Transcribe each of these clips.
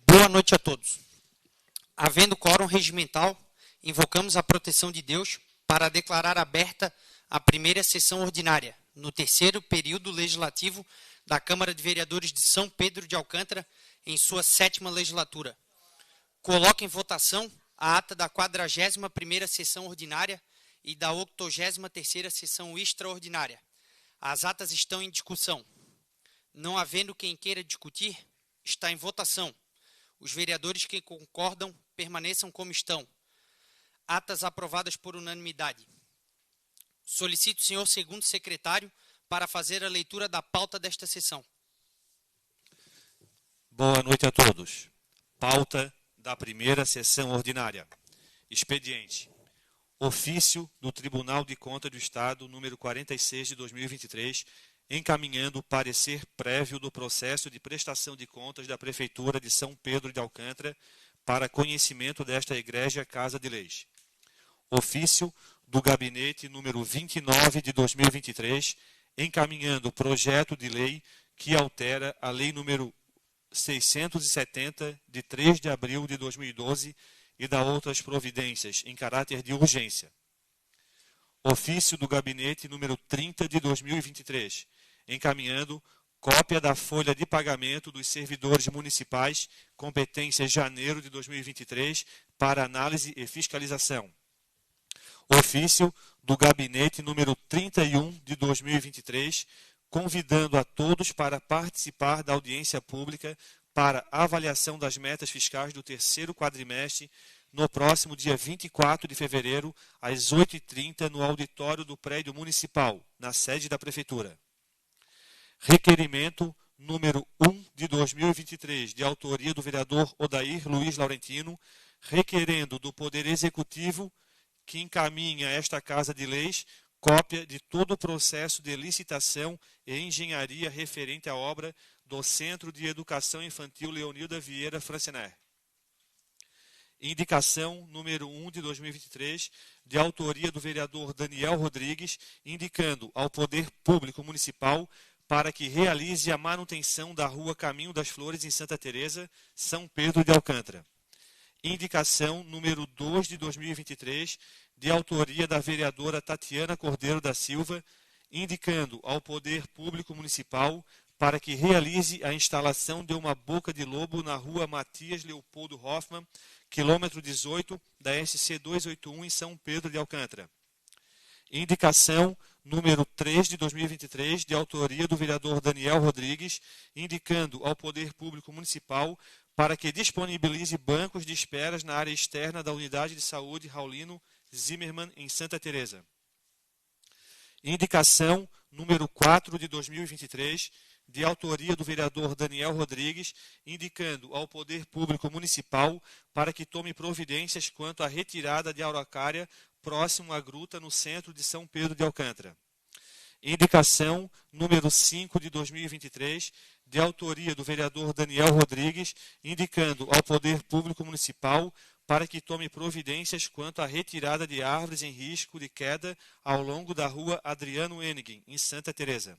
Boa noite a todos. Havendo quórum regimental, invocamos a proteção de Deus para declarar aberta a primeira sessão ordinária, no terceiro período legislativo da Câmara de Vereadores de São Pedro de Alcântara, em sua 7ª legislatura. Coloco em votação a ata da 41ª sessão ordinária e da 83ª sessão extraordinária. As atas estão em discussão. Não havendo quem queira discutir, está em votação. Os vereadores que concordam permaneçam como estão. Atas aprovadas por unanimidade. Solicito o senhor segundo secretário para fazer a leitura da pauta desta sessão. Boa noite a todos. Pauta da primeira sessão ordinária. Expediente. Ofício do Tribunal de Contas do Estado, número 46 de 2023, encaminhando o parecer prévio do processo de prestação de contas da Prefeitura de São Pedro de Alcântara para conhecimento desta Egrégia Casa de Leis. Ofício do Gabinete número 29 de 2023, encaminhando o projeto de lei que altera a Lei número 670, de 3 de abril de 2012, e dá outras providências em caráter de urgência. Ofício do Gabinete número 30 de 2023, encaminhando cópia da folha de pagamento dos servidores municipais, competência janeiro de 2023, para análise e fiscalização. Ofício do Gabinete número 31 de 2023, convidando a todos para participar da audiência pública para avaliação das metas fiscais do terceiro quadrimestre no próximo dia 24 de fevereiro, às 8h30, no auditório do prédio municipal, na sede da Prefeitura. Requerimento número 1 de 2023, de autoria do vereador Odair Luiz Laurentino, requerendo do Poder Executivo que encaminhe a esta Casa de Leis cópia de todo o processo de licitação e engenharia referente à obra do Centro de Educação Infantil Leonilda Vieira Francener. Indicação número 1 de 2023, de autoria do vereador Daniel Rodrigues, indicando ao Poder Público Municipal para que realize a manutenção da Rua Caminho das Flores, em Santa Teresa, São Pedro de Alcântara. Indicação número 2 de 2023, de autoria da vereadora Tatiana Cordeiro da Silva, indicando ao Poder Público Municipal para que realize a instalação de uma boca de lobo na Rua Matias Leopoldo Hoffmann, quilômetro 18 da SC 281, em São Pedro de Alcântara. Indicação número 3 de 2023, de autoria do vereador Daniel Rodrigues, indicando ao Poder Público Municipal para que disponibilize bancos de esperas na área externa da Unidade de Saúde Raulino Zimmermann, em Santa Teresa. Indicação número 4 de 2023, de autoria do vereador Daniel Rodrigues, indicando ao Poder Público Municipal para que tome providências quanto à retirada de araucária próximo à gruta no centro de São Pedro de Alcântara. Indicação número 5 de 2023, de autoria do vereador Daniel Rodrigues, indicando ao Poder Público Municipal para que tome providências quanto à retirada de árvores em risco de queda ao longo da Rua Adriano Henning, em Santa Teresa.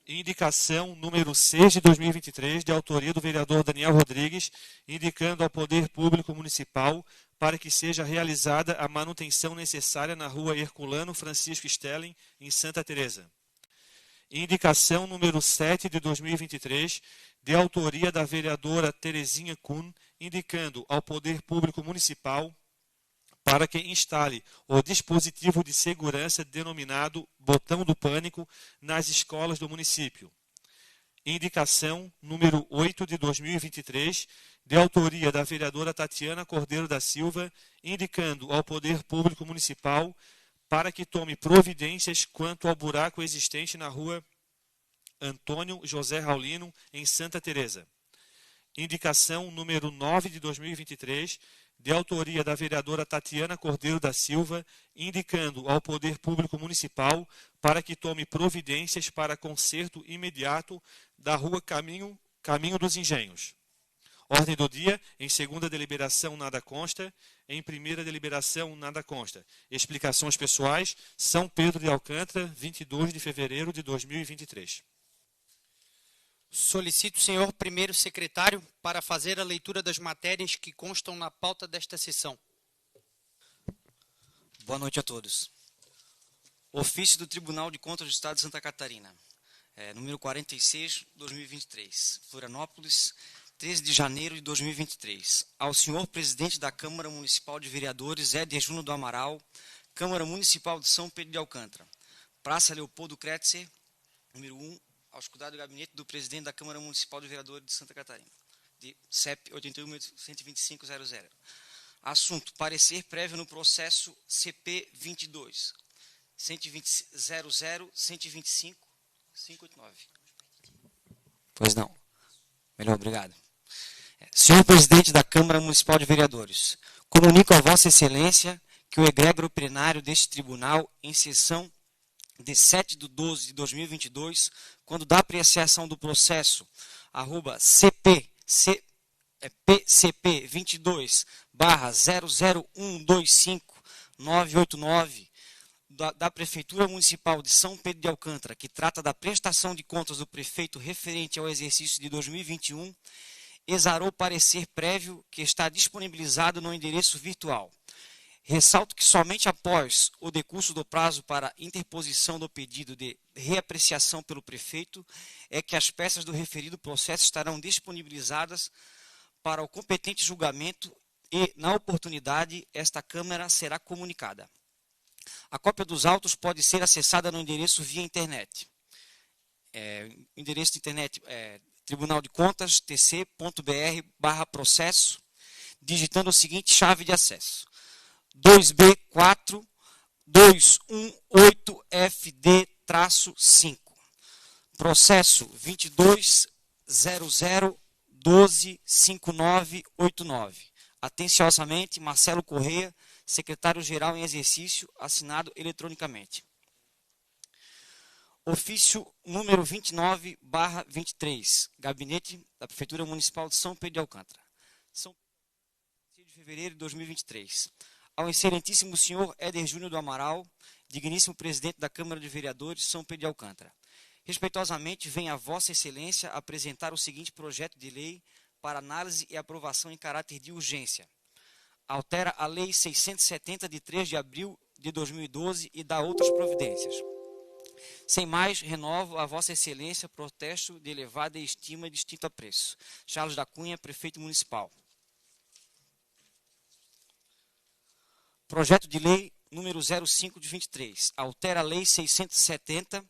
Indicação número 6 de 2023, de autoria do vereador Daniel Rodrigues, indicando ao Poder Público Municipal para que seja realizada a manutenção necessária na Rua Herculano Francisco Stelling, em Santa Teresa. Indicação número 7 de 2023, de autoria da vereadora Terezinha Kuhn, indicando ao Poder Público Municipal para que instale o dispositivo de segurança denominado Botão do Pânico nas escolas do município. Indicação número 8 de 2023, de autoria da vereadora Tatiana Cordeiro da Silva, indicando ao Poder Público Municipal para que tome providências quanto ao buraco existente na Rua Antônio José Raulino, em Santa Teresa. Indicação número 9 de 2023, de autoria da vereadora Tatiana Cordeiro da Silva, indicando ao Poder Público Municipal para que tome providências para conserto imediato da Rua Caminho dos Engenhos. Ordem do dia: em segunda deliberação, nada consta. Em primeira deliberação, nada consta. Explicações pessoais: São Pedro de Alcântara, 22 de fevereiro de 2023. Solicito o senhor primeiro secretário para fazer a leitura das matérias que constam na pauta desta sessão. Boa noite a todos. Ofício do Tribunal de Contas do Estado de Santa Catarina, número 46, 2023, Florianópolis, 13 de janeiro de 2023. Ao senhor presidente da Câmara Municipal de Vereadores, Éder Júnior do Amaral, Câmara Municipal de São Pedro de Alcântara, Praça Leopoldo Kretzer, número 1, aos cuidados do gabinete do presidente da Câmara Municipal de Vereadores de Santa Catarina, de CEP 81.125.00. Assunto: parecer prévio no processo CP 22, 120.00.125.589. Pois não. Melhor, obrigado. Senhor presidente da Câmara Municipal de Vereadores, comunico a Vossa Excelência que o egrégoro plenário deste tribunal, em sessão de 7/12/2022, quando da apreciação do processo PCP 22/00125.989 da Prefeitura Municipal de São Pedro de Alcântara, que trata da prestação de contas do prefeito referente ao exercício de 2021, exarou parecer prévio que está disponibilizado no endereço virtual. Ressalto que somente após o decurso do prazo para interposição do pedido de reapreciação pelo prefeito é que as peças do referido processo estarão disponibilizadas para o competente julgamento e, na oportunidade, esta Câmara será comunicada. A cópia dos autos pode ser acessada no endereço via internet. Endereço de internet é Tribunal de Contas, tc.br/processo, digitando o seguinte chave de acesso: 2B42118FD-5. Processo 22.00125989. Atenciosamente, Marcelo Corrêa, secretário-geral em exercício, assinado eletronicamente. Ofício número 29/23, Gabinete da Prefeitura Municipal de São Pedro de Alcântara. São Pedro de fevereiro de 2023. Ao excelentíssimo senhor Éder Júnior do Amaral, digníssimo presidente da Câmara de Vereadores de São Pedro de Alcântara. Respeitosamente, vem a Vossa Excelência apresentar o seguinte projeto de lei para análise e aprovação em caráter de urgência. Altera a Lei 670, de 3 de abril de 2012 e dá outras providências. Sem mais, renovo a Vossa Excelência protesto de elevada estima e distinto apreço. Charles da Cunha, Prefeito Municipal. Projeto de Lei número 05 de 23. Altera a Lei 670,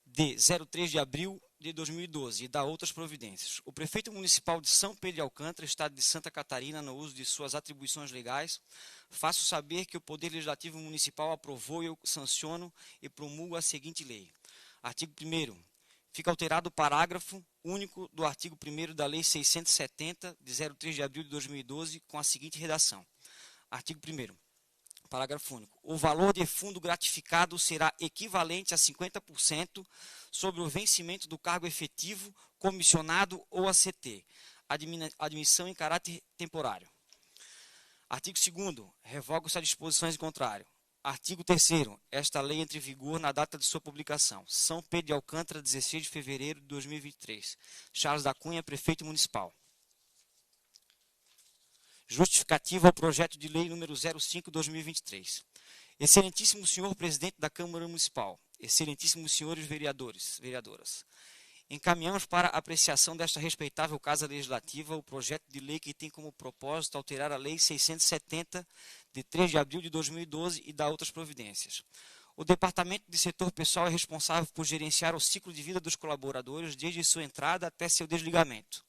de 03 de abril de 2012 e dá outras providências. O Prefeito Municipal de São Pedro de Alcântara, Estado de Santa Catarina, no uso de suas atribuições legais, faço saber que o Poder Legislativo Municipal aprovou e eu sanciono e promulgo a seguinte lei. Artigo 1º. Fica alterado o parágrafo único do artigo 1º da Lei 670, de 03 de abril de 2012, com a seguinte redação. Artigo 1º. Parágrafo único. O valor de fundo gratificado será equivalente a 50% sobre o vencimento do cargo efetivo, comissionado ou ACT. Admissão em caráter temporário. Artigo 2º. Revoga-se a disposições em contrário. Artigo 3º. Esta lei entra em vigor na data de sua publicação. São Pedro de Alcântara, 16 de fevereiro de 2023. Charles da Cunha, Prefeito Municipal. Justificativa ao projeto de lei número 05/2023. Excelentíssimo senhor presidente da Câmara Municipal, excelentíssimos senhores vereadores, vereadoras, encaminhamos para apreciação desta respeitável Casa Legislativa o projeto de lei que tem como propósito alterar a Lei 670, de 3 de abril de 2012 e dar outras providências. O Departamento de Setor Pessoal é responsável por gerenciar o ciclo de vida dos colaboradores desde sua entrada até seu desligamento,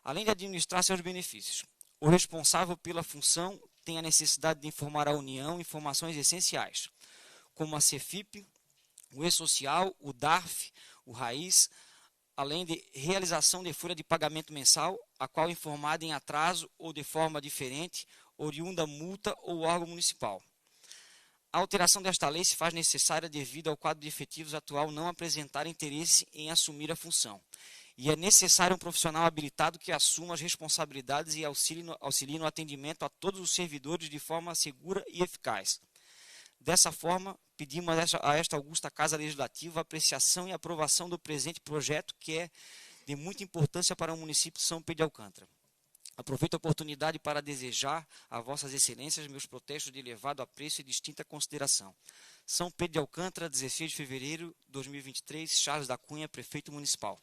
além de administrar seus benefícios. O responsável pela função tem a necessidade de informar à União informações essenciais, como a CEFIP, o E-Social, o DARF, o RAIS, além de realização de folha de pagamento mensal, a qual é informada em atraso ou de forma diferente, oriunda multa ou órgão municipal. A alteração desta lei se faz necessária devido ao quadro de efetivos atual não apresentar interesse em assumir a função. E é necessário um profissional habilitado que assuma as responsabilidades e auxilie no atendimento a todos os servidores de forma segura e eficaz. Dessa forma, pedimos a esta augusta Casa Legislativa a apreciação e aprovação do presente projeto, que é de muita importância para o município de São Pedro de Alcântara. Aproveito a oportunidade para desejar a vossas excelências meus protestos de elevado apreço e distinta consideração. São Pedro de Alcântara, 16 de fevereiro de 2023, Charles da Cunha, Prefeito Municipal.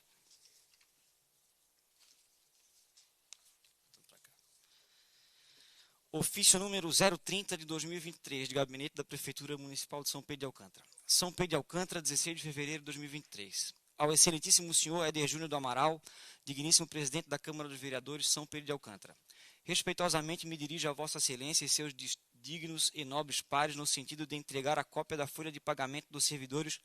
Ofício número 030 de 2023, de Gabinete da Prefeitura Municipal de São Pedro de Alcântara. São Pedro de Alcântara, 16 de fevereiro de 2023. Ao excelentíssimo senhor Éder Júnior do Amaral, digníssimo presidente da Câmara dos Vereadores São Pedro de Alcântara. Respeitosamente me dirijo a vossa excelência e seus dignos e nobres pares no sentido de entregar a cópia da folha de pagamento dos servidores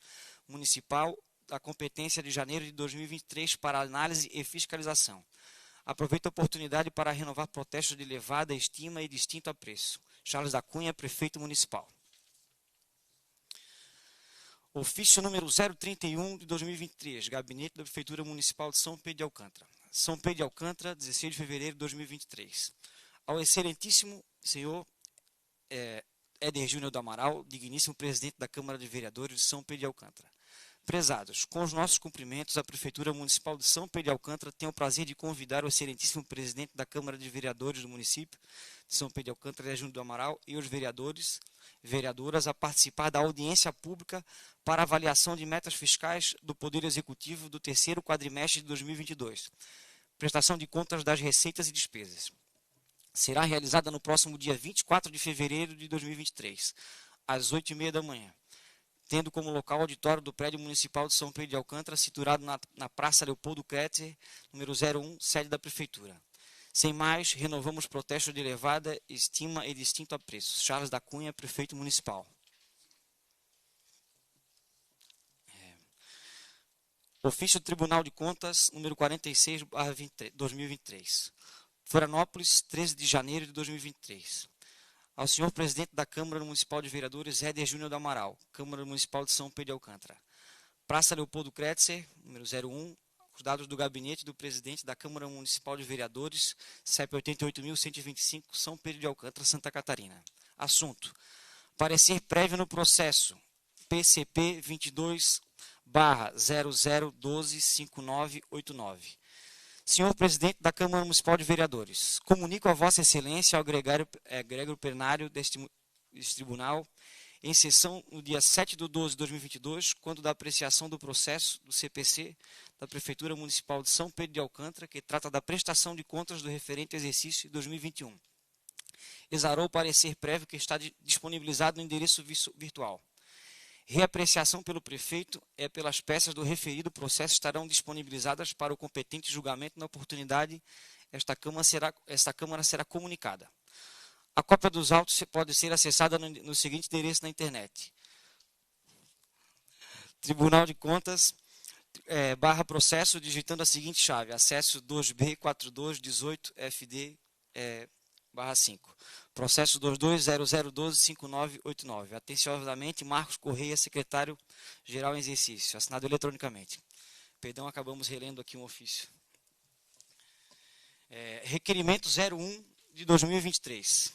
municipal da competência de janeiro de 2023 para análise e fiscalização. Aproveito a oportunidade para renovar protestos de elevada estima e distinto apreço. Charles da Cunha, Prefeito Municipal. Ofício número 031 de 2023, Gabinete da Prefeitura Municipal de São Pedro de Alcântara. São Pedro de Alcântara, 16 de fevereiro de 2023. Ao excelentíssimo senhor Éder Júnior do Amaral, digníssimo presidente da Câmara de Vereadores de São Pedro de Alcântara. Prezados, com os nossos cumprimentos, a Prefeitura Municipal de São Pedro de Alcântara tem o prazer de convidar o excelentíssimo presidente da Câmara de Vereadores do município de São Pedro de Alcântara, Éder Júnior do Amaral, e os vereadores e vereadoras a participar da audiência pública para avaliação de metas fiscais do Poder Executivo do terceiro quadrimestre de 2022. Prestação de contas das receitas e despesas. Será realizada no próximo dia 24 de fevereiro de 2023, às 8h30 da manhã. Tendo como local o auditório do prédio municipal de São Pedro de Alcântara, situado na Praça Leopoldo Kretzer, número 01, sede da Prefeitura. Sem mais, renovamos protestos de elevada estima e distinto apreço. Charles da Cunha, Prefeito Municipal. Ofício do Tribunal de Contas, número 46/2023. Florianópolis, 13 de janeiro de 2023. Ao senhor presidente da Câmara Municipal de Vereadores, Éder Júnior do Amaral, Câmara Municipal de São Pedro de Alcântara. Praça Leopoldo Kretzer, número 01, os dados do gabinete do presidente da Câmara Municipal de Vereadores, CEP 88.125, São Pedro de Alcântara, Santa Catarina. Assunto: parecer prévio no processo PCP 22/00125989. Senhor presidente da Câmara Municipal de Vereadores, comunico a Vossa Excelência ao Grégrio Plenário deste tribunal, em sessão no dia 7/12/2022, quando da apreciação do processo do CPC da Prefeitura Municipal de São Pedro de Alcântara, que trata da prestação de contas do referente exercício 2021. Exarou o parecer prévio que está disponibilizado no endereço virtual. Reapreciação pelo prefeito pelas peças do referido processo estarão disponibilizadas para o competente julgamento na oportunidade. Esta Câmara será comunicada. A cópia dos autos pode ser acessada no seguinte endereço na internet: Tribunal de Contas, /processo, digitando a seguinte chave: acesso 2B4218FD/5. Processo 2200125989. Atenciosamente, Marcos Correia, secretário-geral em exercício. Assinado eletronicamente. Perdão, acabamos relendo aqui um ofício. Requerimento 01 de 2023.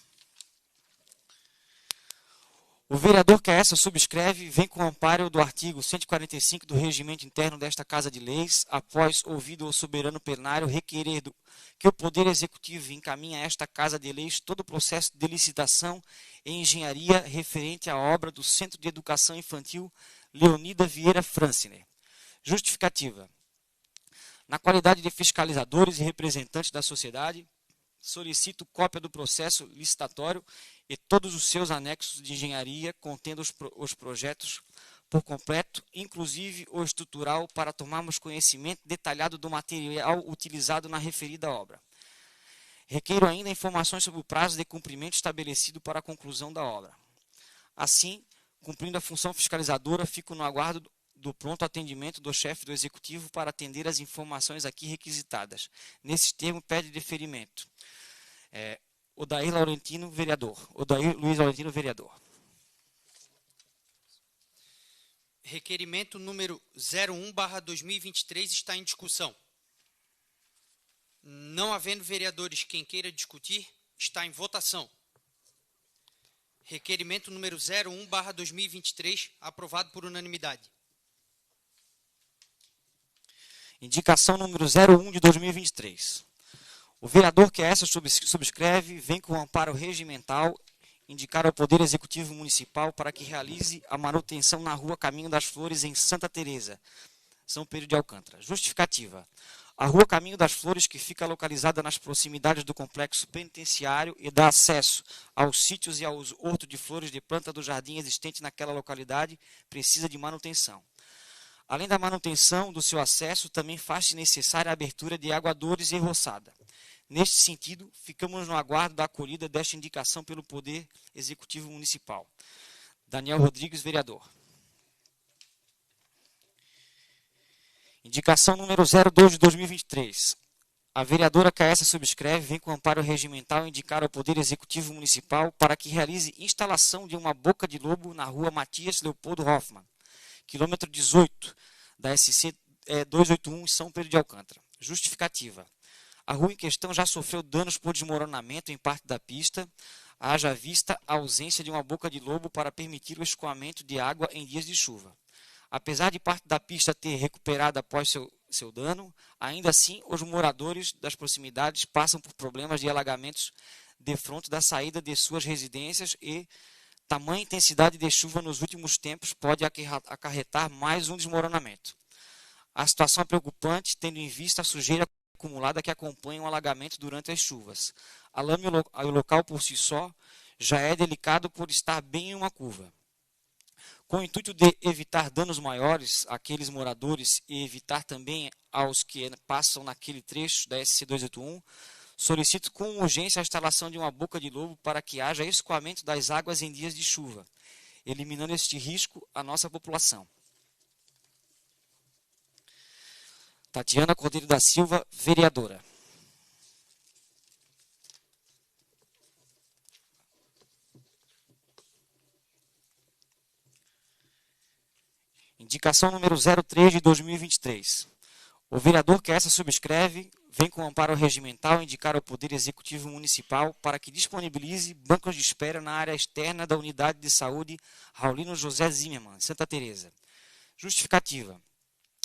O vereador que a essa subscreve vem com o amparo do artigo 145 do Regimento Interno desta Casa de Leis, após ouvido o soberano plenário requerer que o Poder Executivo encaminhe a esta Casa de Leis todo o processo de licitação e engenharia referente à obra do Centro de Educação Infantil Leonida Vieira Franciner. Justificativa. Na qualidade de fiscalizadores e representantes da sociedade, solicito cópia do processo licitatório e todos os seus anexos de engenharia contendo os projetos por completo, inclusive o estrutural, para tomarmos conhecimento detalhado do material utilizado na referida obra. Requeiro ainda informações sobre o prazo de cumprimento estabelecido para a conclusão da obra. Assim, cumprindo a função fiscalizadora, fico no aguardo do pronto atendimento do chefe do Executivo para atender as informações aqui requisitadas. Nesse termo, pede deferimento. Odair Laurentino, vereador. Odair Luiz Laurentino, vereador. Requerimento número 01/2023 está em discussão. Não havendo vereadores quem queira discutir, está em votação. Requerimento número 01/2023, aprovado por unanimidade. Indicação número 01 de 2023. O vereador que essa subscreve vem com amparo regimental indicar ao Poder Executivo Municipal para que realize a manutenção na rua Caminho das Flores, em Santa Teresa, São Pedro de Alcântara. Justificativa. A rua Caminho das Flores, que fica localizada nas proximidades do complexo penitenciário e dá acesso aos sítios e aos hortos de flores de planta do jardim existente naquela localidade, precisa de manutenção. Além da manutenção do seu acesso, também faz-se necessária a abertura de aguadores e roçada. Neste sentido, ficamos no aguardo da acolhida desta indicação pelo Poder Executivo Municipal. Daniel Rodrigues, vereador. Indicação número 02 de 2023. A vereadora que essa subscreve vem com amparo regimental indicar ao Poder Executivo Municipal para que realize instalação de uma boca de lobo na rua Matias Leopoldo Hoffmann, quilômetro 18, da SC 281, em São Pedro de Alcântara. Justificativa. A rua em questão já sofreu danos por desmoronamento em parte da pista, haja vista a ausência de uma boca de lobo para permitir o escoamento de água em dias de chuva. Apesar de parte da pista ter recuperado após seu dano, ainda assim os moradores das proximidades passam por problemas de alagamentos defronte da saída de suas residências e tamanha intensidade de chuva nos últimos tempos pode acarretar mais um desmoronamento. A situação é preocupante, tendo em vista a sujeira acumulada que acompanha o alagamento durante as chuvas. A lama e o local por si só já é delicado por estar bem em uma curva. Com o intuito de evitar danos maiores àqueles moradores e evitar também aos que passam naquele trecho da SC 281, solicito com urgência a instalação de uma boca de lobo para que haja escoamento das águas em dias de chuva, eliminando este risco à nossa população. Tatiana Cordeiro da Silva, vereadora. Indicação número 03 de 2023. O vereador que essa subscreve vem com amparo regimental indicar ao Poder Executivo Municipal para que disponibilize bancos de espera na área externa da Unidade de Saúde Raulino José Zimmermann, Santa Teresa. Justificativa.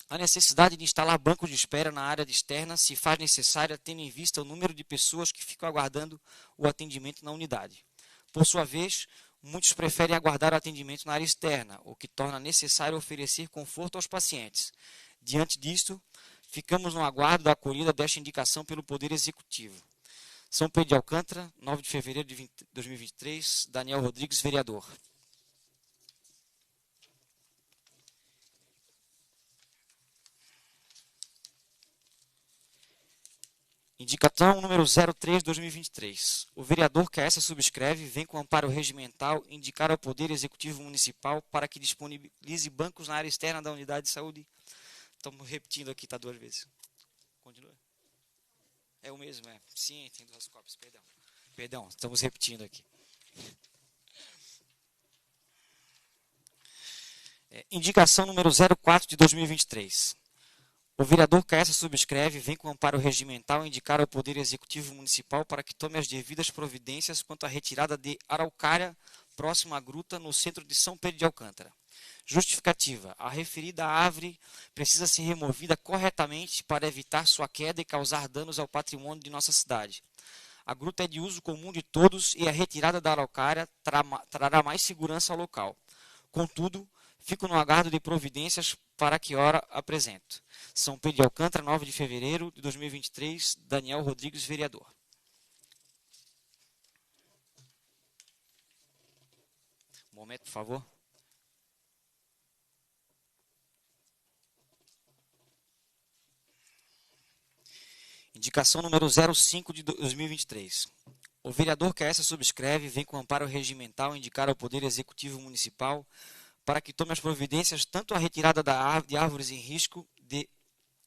A necessidade de instalar bancos de espera na área externa se faz necessária tendo em vista o número de pessoas que ficam aguardando o atendimento na unidade. Por sua vez, muitos preferem aguardar o atendimento na área externa, o que torna necessário oferecer conforto aos pacientes. Diante disto, ficamos no aguardo da acolhida desta indicação pelo Poder Executivo. São Pedro de Alcântara, 9 de fevereiro de 2023, Daniel Rodrigues, vereador. Indicação número 03 de 2023. O vereador que essa subscreve vem com amparo regimental indicar ao Poder Executivo Municipal para que disponibilize bancos na área externa da unidade de saúde. Estamos repetindo aqui, está 2 vezes. Continua. É o mesmo, é. Sim, tem 2 cópias, perdão. Perdão, estamos repetindo aqui. Indicação número 04 de 2023. O vereador que essa subscreve vem com amparo regimental indicar ao Poder Executivo Municipal para que tome as devidas providências quanto à retirada de araucária próxima à gruta no centro de São Pedro de Alcântara. Justificativa. A referida árvore precisa ser removida corretamente para evitar sua queda e causar danos ao patrimônio de nossa cidade. A gruta é de uso comum de todos e a retirada da araucária trará mais segurança ao local. Contudo, fico no aguardo de providências para que hora apresento. São Pedro de Alcântara, 9 de fevereiro de 2023, Daniel Rodrigues, vereador. Um momento, por favor. Indicação número 05 de 2023. O vereador que essa subscreve vem com amparo regimental indicar ao Poder Executivo Municipal para que tome as providências tanto a retirada de árvores em risco de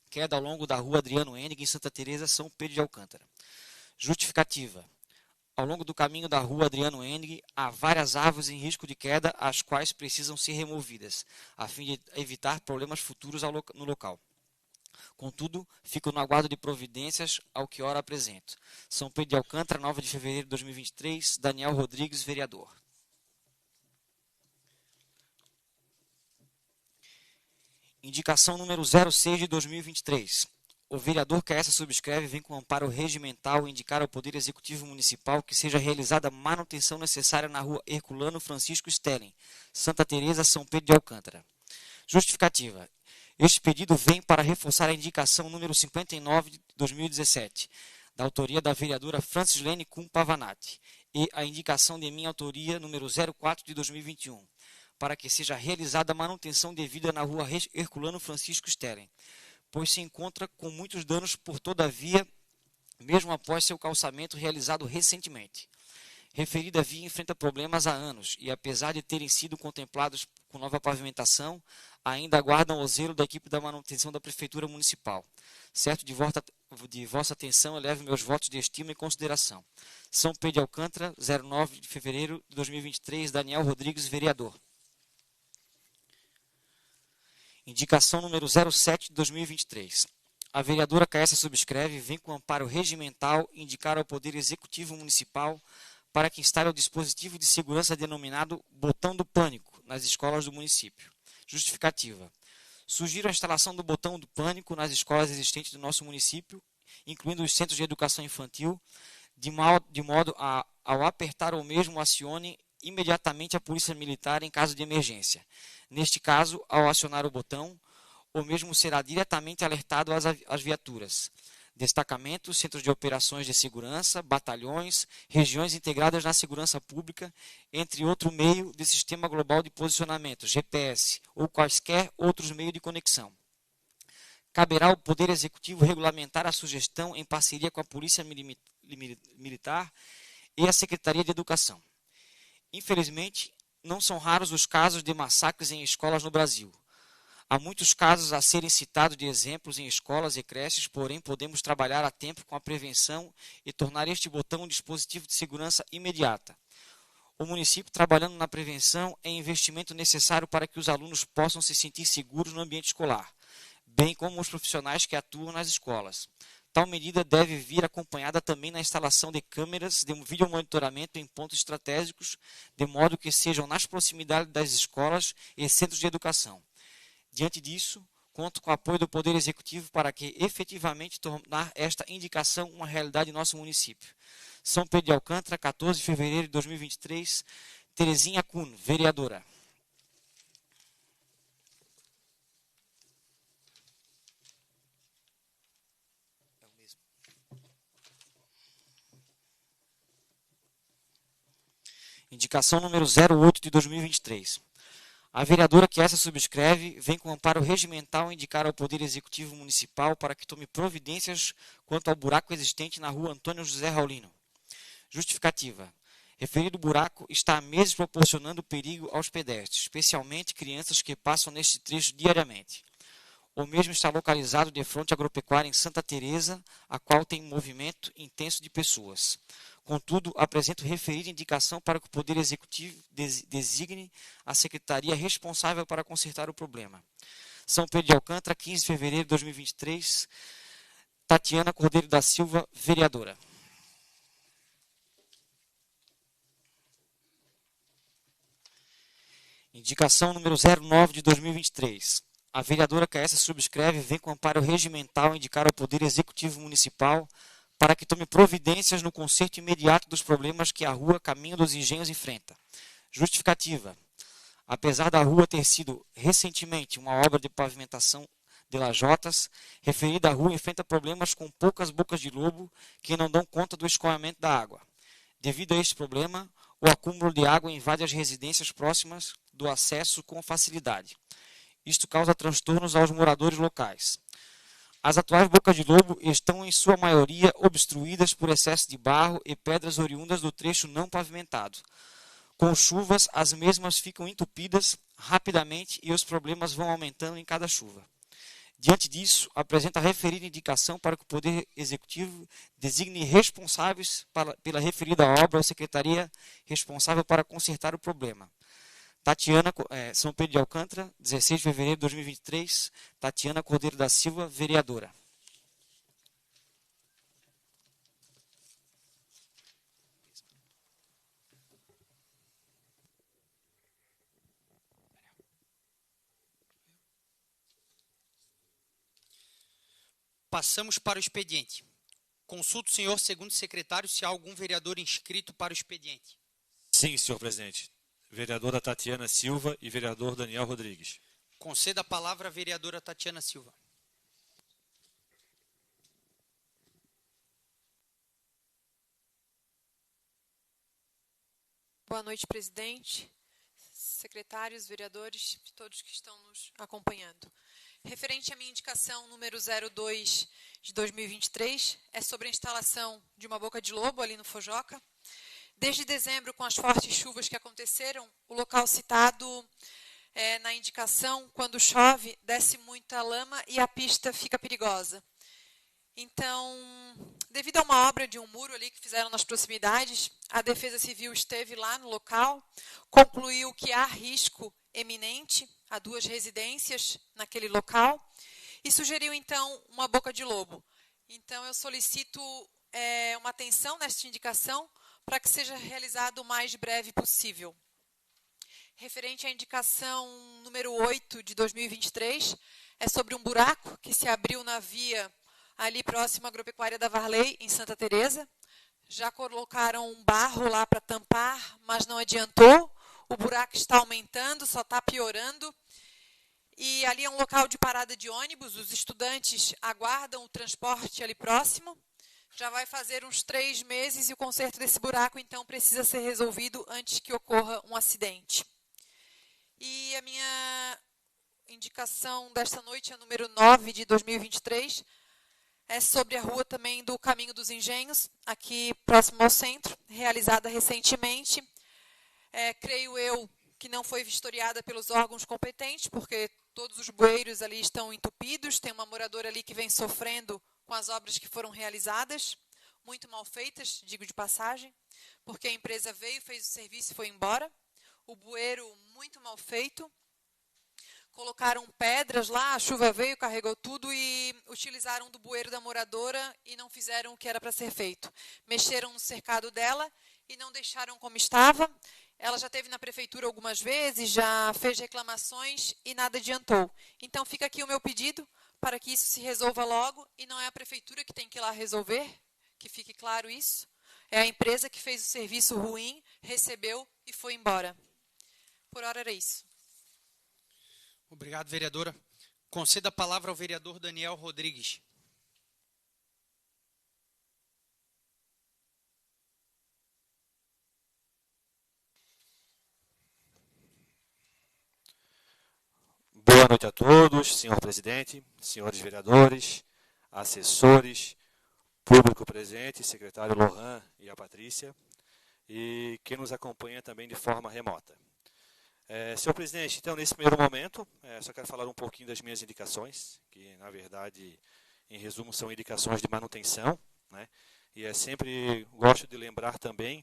queda ao longo da rua Adriano Enig, em Santa Teresa, São Pedro de Alcântara. Justificativa. Ao longo do caminho da rua Adriano Enig, há várias árvores em risco de queda, as quais precisam ser removidas, a fim de evitar problemas futuros no local. Contudo, fico no aguardo de providências ao que ora apresento. São Pedro de Alcântara, 9 de fevereiro de 2023, Daniel Rodrigues, vereador. Indicação número 06 de 2023. O vereador que a essa subscreve vem com amparo regimental indicar ao Poder Executivo Municipal que seja realizada a manutenção necessária na rua Herculano Francisco Stelling, Santa Teresa, São Pedro de Alcântara. Justificativa. Este pedido vem para reforçar a indicação número 59 de 2017, da autoria da vereadora Francislene Kuhn Pavanati, e a indicação de minha autoria número 04 de 2021, para que seja realizada a manutenção devida na rua Herculano Francisco Stelling, pois se encontra com muitos danos por toda a via, mesmo após seu calçamento realizado recentemente. Referida via enfrenta problemas há anos e, apesar de terem sido contemplados com nova pavimentação, ainda aguardam o zelo da equipe da manutenção da Prefeitura Municipal. Certo de vossa atenção, eleve meus votos de estima e consideração. São Pedro de Alcântara, 09 de fevereiro de 2023, Daniel Rodrigues, vereador. Indicação número 07 de 2023. A vereadora que a essa subscreve vem com amparo regimental indicar ao Poder Executivo Municipal para que instale o dispositivo de segurança denominado Botão do Pânico nas escolas do município. Justificativa. Sugiro a instalação do Botão do Pânico nas escolas existentes do nosso município, incluindo os centros de educação infantil, de modo a, ao apertar o mesmo, acione imediatamente a Polícia Militar em caso de emergência. Neste caso, ao acionar o botão, o mesmo será diretamente alertado às viaturas, destacamentos, centros de operações de segurança, batalhões, regiões integradas na segurança pública, entre outro meio de sistema global de posicionamento, GPS, ou quaisquer outros meios de conexão. Caberá ao Poder Executivo regulamentar a sugestão em parceria com a Polícia Militar e a Secretaria de Educação. Infelizmente, não são raros os casos de massacres em escolas no Brasil. Há muitos casos a serem citados de exemplos em escolas e creches, porém podemos trabalhar a tempo com a prevenção e tornar este botão um dispositivo de segurança imediata. O município, trabalhando na prevenção, é investimento necessário para que os alunos possam se sentir seguros no ambiente escolar, bem como os profissionais que atuam nas escolas. Tal medida deve vir acompanhada também na instalação de câmeras de videomonitoramento em pontos estratégicos, de modo que sejam nas proximidades das escolas e centros de educação. Diante disso, conto com o apoio do Poder Executivo para que efetivamente tornar esta indicação uma realidade em nosso município. São Pedro de Alcântara, 14 de fevereiro de 2023, Terezinha Kuhn, vereadora. Indicação número 08 de 2023. A vereadora que essa subscreve vem com amparo regimental indicar ao Poder Executivo Municipal para que tome providências quanto ao buraco existente na rua Antônio José Raulino. Justificativa. Referido buraco está há meses proporcionando perigo aos pedestres, especialmente crianças que passam neste trecho diariamente. O mesmo está localizado de frente à agropecuária em Santa Teresa, a qual tem um movimento intenso de pessoas. Contudo, apresento referida indicação para que o Poder Executivo designe a secretaria responsável para consertar o problema. São Pedro de Alcântara, 15 de fevereiro de 2023, Tatiana Cordeiro da Silva, vereadora. Indicação número 09 de 2023. A vereadora que a essa subscreve vem com amparo regimental indicar ao Poder Executivo Municipal para que tome providências no conserto imediato dos problemas que a rua Caminho dos Engenhos enfrenta. Justificativa. Apesar da rua ter sido recentemente uma obra de pavimentação de lajotas, referida à rua enfrenta problemas com poucas bocas de lobo que não dão conta do escoamento da água. Devido a este problema, o acúmulo de água invade as residências próximas do acesso com facilidade. Isto causa transtornos aos moradores locais. As atuais bocas de lobo estão, em sua maioria, obstruídas por excesso de barro e pedras oriundas do trecho não pavimentado. Com chuvas, as mesmas ficam entupidas rapidamente e os problemas vão aumentando em cada chuva. Diante disso, apresenta a referida indicação para que o Poder Executivo designe responsáveis pela referida obra ou secretaria responsável para consertar o problema. Tatiana, São Pedro de Alcântara, 16 de fevereiro de 2023, Tatiana Cordeiro da Silva, vereadora. Passamos para o expediente. Consulto o senhor segundo secretário se há algum vereador inscrito para o expediente. Sim, senhor presidente. Vereadora Tatiana Silva e vereador Daniel Rodrigues. Conceda a palavra à vereadora Tatiana Silva. Boa noite, presidente, secretários, vereadores e todos que estão nos acompanhando. Referente à minha indicação número 02 de 2023, é sobre a instalação de uma boca de lobo ali no Fojoca. Desde dezembro, com as fortes chuvas que aconteceram, o local citado na indicação, quando chove, desce muita lama e a pista fica perigosa. Então, devido a uma obra de um muro ali que fizeram nas proximidades, a Defesa Civil esteve lá no local, concluiu que há risco eminente a 2 residências naquele local e sugeriu, então, uma boca de lobo. Então, eu solicito uma atenção nesta indicação para que seja realizado o mais breve possível. Referente à indicação número 8 de 2023, é sobre um buraco que se abriu na via ali próximo à Agropecuária da Varley, em Santa Teresa. Já colocaram um barro lá para tampar, mas não adiantou. O buraco está aumentando, só está piorando. E ali é um local de parada de ônibus, os estudantes aguardam o transporte ali próximo. Já vai fazer uns 3 meses e o conserto desse buraco, então, precisa ser resolvido antes que ocorra um acidente. E a minha indicação desta noite é a número 9 de 2023, é sobre a rua também do Caminho dos Engenhos, aqui próximo ao centro, realizada recentemente. Creio eu que não foi vistoriada pelos órgãos competentes, porque todos os bueiros ali estão entupidos, tem uma moradora ali que vem sofrendo com as obras que foram realizadas, muito mal feitas, digo de passagem, porque a empresa veio, fez o serviço e foi embora. O bueiro muito mal feito. Colocaram pedras lá, a chuva veio, carregou tudo e utilizaram do bueiro da moradora e não fizeram o que era para ser feito. Mexeram no cercado dela e não deixaram como estava. Ela já esteve na prefeitura algumas vezes, já fez reclamações e nada adiantou. Então fica aqui o meu pedido para que isso se resolva logo e não é a prefeitura que tem que ir lá resolver, que fique claro isso. É a empresa que fez o serviço ruim, recebeu e foi embora. Por hora era isso. Obrigado, vereadora. Conceda a palavra ao vereador Daniel Rodrigues. Boa noite a todos, senhor presidente, senhores vereadores, assessores, público presente, secretário Lohan e a Patrícia, e quem nos acompanha também de forma remota. Senhor presidente, então, nesse primeiro momento, só quero falar um pouquinho das minhas indicações, que, na verdade, em resumo, são indicações de manutenção, né? E sempre gosto de lembrar também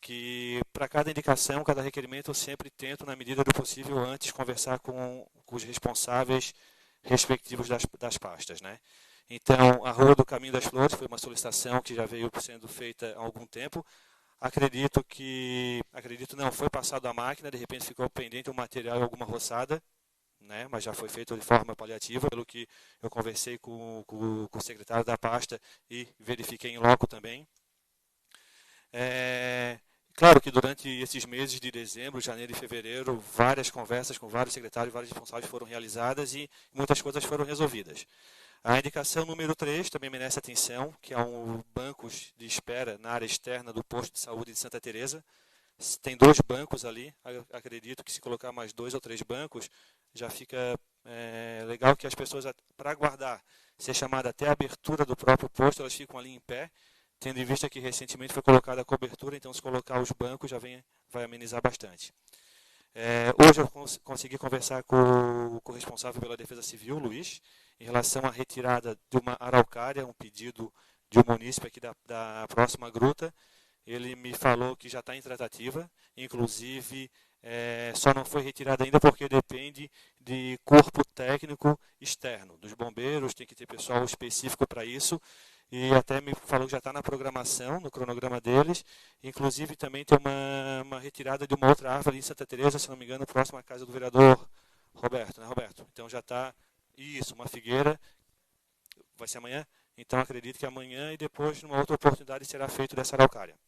que, para cada indicação, cada requerimento, eu sempre tento, na medida do possível, antes conversar com os responsáveis respectivos das pastas, né? Então, a Rua do Caminho das Flores foi uma solicitação que já veio sendo feita há algum tempo. Acredito não, foi passado a máquina, de repente ficou pendente um material e alguma roçada, né, mas já foi feito de forma paliativa, pelo que eu conversei com o secretário da pasta e verifiquei em loco também. Claro que durante esses meses de dezembro, janeiro e fevereiro, várias conversas com vários secretários, vários responsáveis foram realizadas e muitas coisas foram resolvidas. A indicação número 3 também merece atenção, que é um bancos de espera na área externa do posto de saúde de Santa Teresa. Tem 2 bancos ali, acredito que se colocar mais 2 ou 3 bancos, já fica legal que as pessoas, para aguardar ser chamada até a abertura do próprio posto, elas ficam ali em pé, tendo em vista que recentemente foi colocada a cobertura, então se colocar os bancos já vai amenizar bastante. Hoje eu consegui conversar com o responsável pela Defesa Civil, Luiz, em relação à retirada de uma araucária, um pedido de um munícipe aqui da próxima gruta. Ele me falou que já está em tratativa, inclusive só não foi retirada ainda porque depende de corpo técnico externo, dos bombeiros, tem que ter pessoal específico para isso, e até me falou que já está na programação, no cronograma deles, inclusive também tem uma retirada de uma outra árvore em Santa Teresa, se não me engano, próxima à casa do vereador Roberto, né, Roberto? Então já está, isso, uma figueira, vai ser amanhã? Então, acredito que amanhã e depois, numa outra oportunidade, será feito dessa araucária.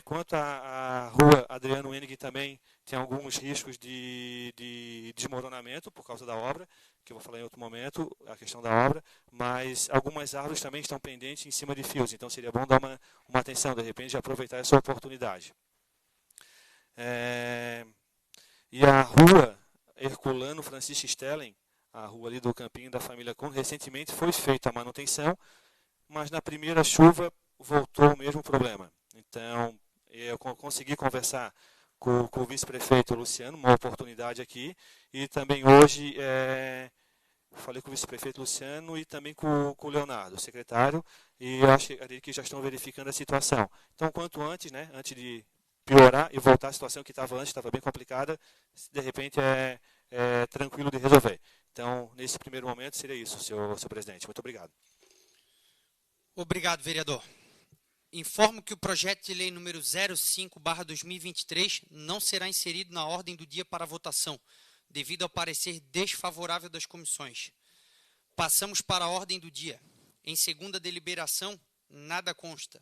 Quanto à rua Adriano Hennig, também tem alguns riscos de desmoronamento por causa da obra, que eu vou falar em outro momento, a questão da obra, mas algumas árvores também estão pendentes em cima de fios, então seria bom dar uma atenção, de repente, aproveitar essa oportunidade. E a rua Herculano Francisco Stellen, a rua ali do Campinho da família Kuhn, recentemente foi feita a manutenção, mas na primeira chuva voltou o mesmo problema. Então, eu consegui conversar com o vice-prefeito Luciano, uma oportunidade aqui, e também hoje falei com o vice-prefeito Luciano e também com o Leonardo, o secretário, e eu acho que já estão verificando a situação. Então, quanto antes, né, antes de piorar e voltar à situação que estava antes, estava bem complicada, de repente é tranquilo de resolver. Então, nesse primeiro momento, seria isso, senhor presidente. Muito obrigado. Obrigado, vereador. Informo que o projeto de lei número 05/2023 não será inserido na ordem do dia para votação, devido ao parecer desfavorável das comissões. Passamos para a ordem do dia. Em segunda deliberação, nada consta.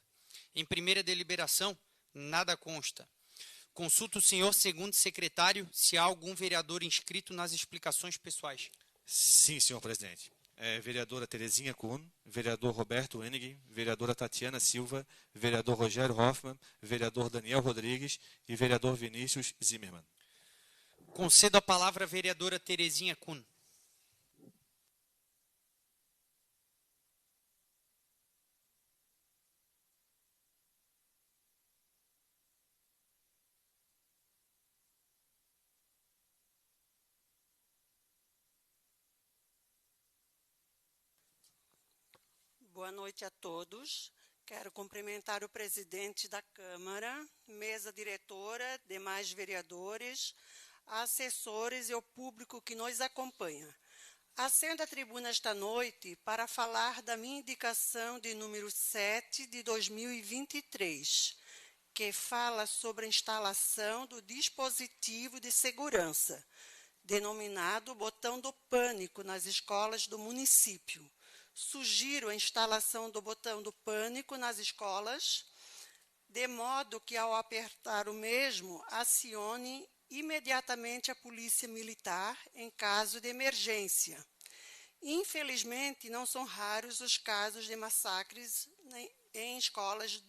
Em primeira deliberação, nada consta. Consulto o senhor segundo secretário se há algum vereador inscrito nas explicações pessoais. Sim, senhor presidente. Vereadora Terezinha Kuhn, vereador Roberto Hennig, vereadora Tatiana Silva, vereador Rogério Hoffmann, vereador Daniel Rodrigues e vereador Vinícius Zimmermann. Concedo a palavra à vereadora Terezinha Kuhn. Boa noite a todos. Quero cumprimentar o presidente da Câmara, mesa diretora, demais vereadores, assessores e o público que nos acompanha. Acendo a tribuna esta noite para falar da minha indicação de número 7 de 2023, que fala sobre a instalação do dispositivo de segurança, denominado botão do pânico nas escolas do município. Sugiro a instalação do botão do pânico nas escolas, de modo que, ao apertar o mesmo, acione imediatamente a polícia militar em caso de emergência. Infelizmente, não são raros os casos de massacres em escolas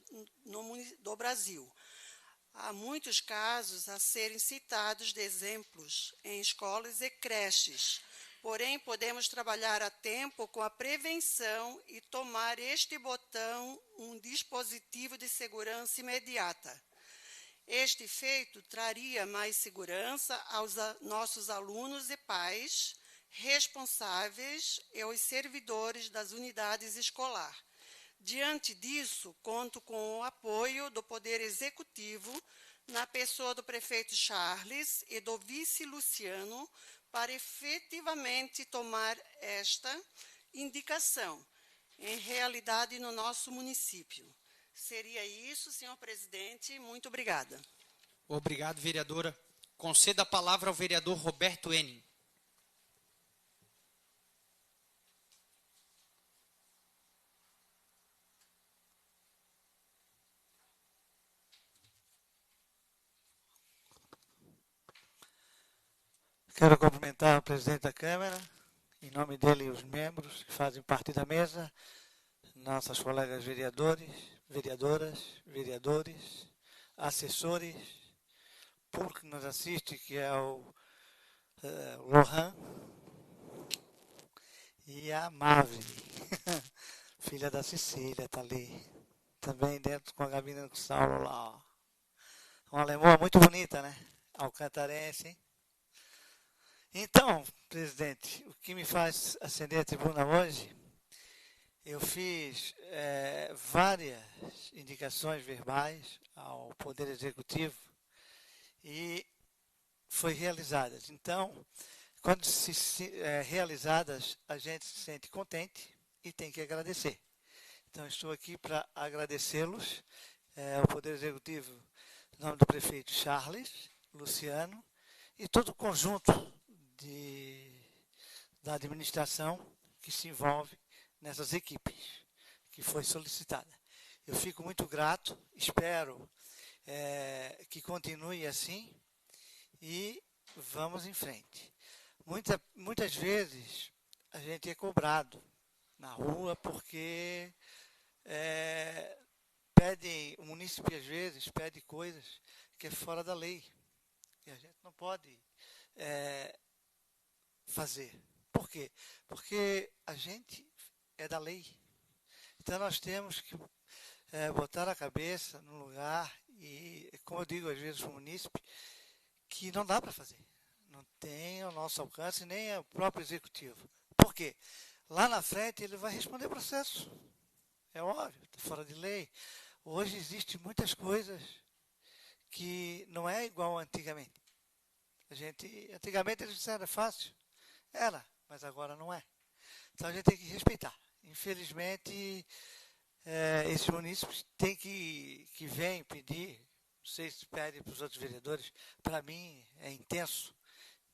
do Brasil. Há muitos casos a serem citados de exemplos em escolas e creches. Porém, podemos trabalhar a tempo com a prevenção e tomar este botão um dispositivo de segurança imediata. Este feito traria mais segurança aos nossos alunos e pais, responsáveis e aos servidores das unidades escolares. Diante disso, conto com o apoio do Poder Executivo, na pessoa do prefeito Charles e do vice Luciano, para efetivamente tomar esta indicação, em realidade, no nosso município. Seria isso, senhor presidente. Muito obrigada. Obrigado, vereadora. Concedo a palavra ao vereador Roberto Hennig. Quero cumprimentar o presidente da Câmara, em nome dele e os membros que fazem parte da mesa, nossas colegas vereadores, vereadoras, vereadores, assessores, público que nos assiste, que é o Lohan, e a Mave, filha da Cecília, está ali, também dentro com a Gabina com o Saulo lá. Ó. Uma lemoa muito bonita, né? Alcantarense, hein? Então, presidente, o que me faz acender a tribuna hoje, eu fiz várias indicações verbais ao Poder Executivo e foi realizadas. Então, quando realizadas, a gente se sente contente e tem que agradecer. Então, estou aqui para agradecê-los, ao Poder Executivo, em nome do prefeito Charles, Luciano, e todo o conjunto da administração que se envolve nessas equipes que foi solicitada. Eu fico muito grato, espero que continue assim e vamos em frente. Muitas vezes a gente é cobrado na rua porque o munícipe às vezes pede coisas que é fora da lei, que a gente não pode fazer. Por quê? Porque a gente é da lei. Então nós temos que botar a cabeça no lugar e, como eu digo às vezes para o munícipe, que não dá para fazer. Não tem ao nosso alcance, nem o próprio executivo. Por quê? Lá na frente ele vai responder processo. É óbvio, está fora de lei. Hoje existem muitas coisas que não é igual antigamente. Antigamente eles disseram, é fácil. Era, mas agora não é. Então a gente tem que respeitar. Infelizmente, esses munícipes têm que vêm pedir, não sei se pedem para os outros vereadores, para mim é intenso.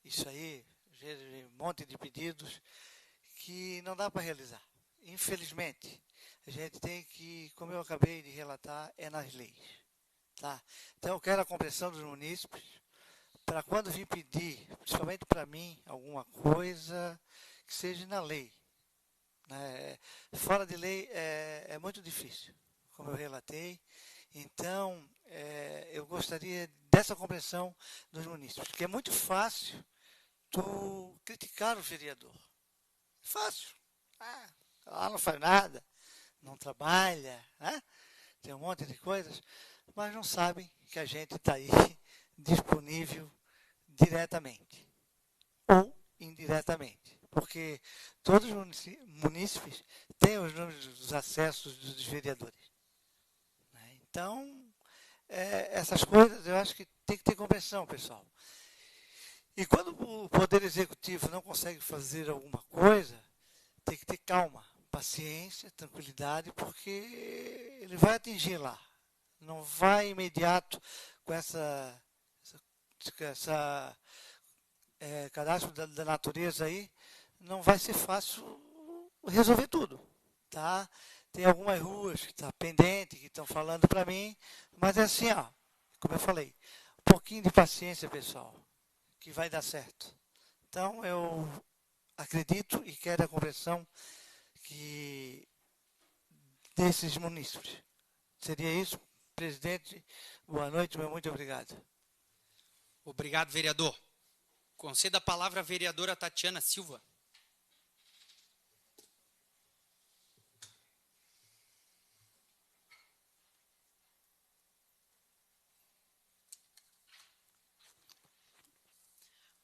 Isso aí, um monte de pedidos que não dá para realizar. Infelizmente, a gente tem que, como eu acabei de relatar, é nas leis. Tá? Então eu quero a compreensão dos munícipes para quando vir pedir, principalmente para mim, alguma coisa que seja na lei. Fora de lei é muito difícil, como eu relatei. Então, eu gostaria dessa compreensão dos munícipes, porque é muito fácil tu criticar o vereador. Fácil. Lá não faz nada, não trabalha, né? Tem um monte de coisas, mas não sabem que a gente está aí disponível diretamente ou indiretamente, porque todos os munícipes têm os números dos acessos dos vereadores. Então, essas coisas eu acho que tem que ter compreensão, pessoal. E quando o Poder Executivo não consegue fazer alguma coisa, tem que ter calma, paciência, tranquilidade, porque ele vai atingir lá. Não vai imediato com essa cadastro da natureza aí, não vai ser fácil resolver tudo. Tá? Tem algumas ruas que estão pendentes, que estão falando para mim, mas é assim, como eu falei, um pouquinho de paciência, pessoal, que vai dar certo. Então, eu acredito e quero a compreensão desses munícipes. Seria isso, presidente. Boa noite, muito obrigado. Obrigado, vereador. Conceda a palavra à vereadora Tatiana Silva.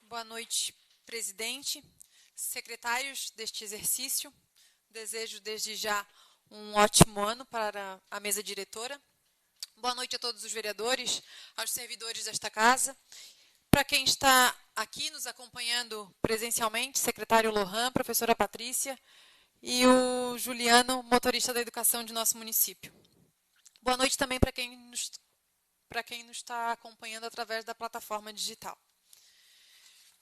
Boa noite, presidente, secretários deste exercício. Desejo desde já um ótimo ano para a mesa diretora. Boa noite a todos os vereadores, aos servidores desta casa. Para quem está aqui nos acompanhando presencialmente, secretário Lohan, professora Patrícia e o Juliano, motorista da educação de nosso município. Boa noite também para quem nos está acompanhando através da plataforma digital.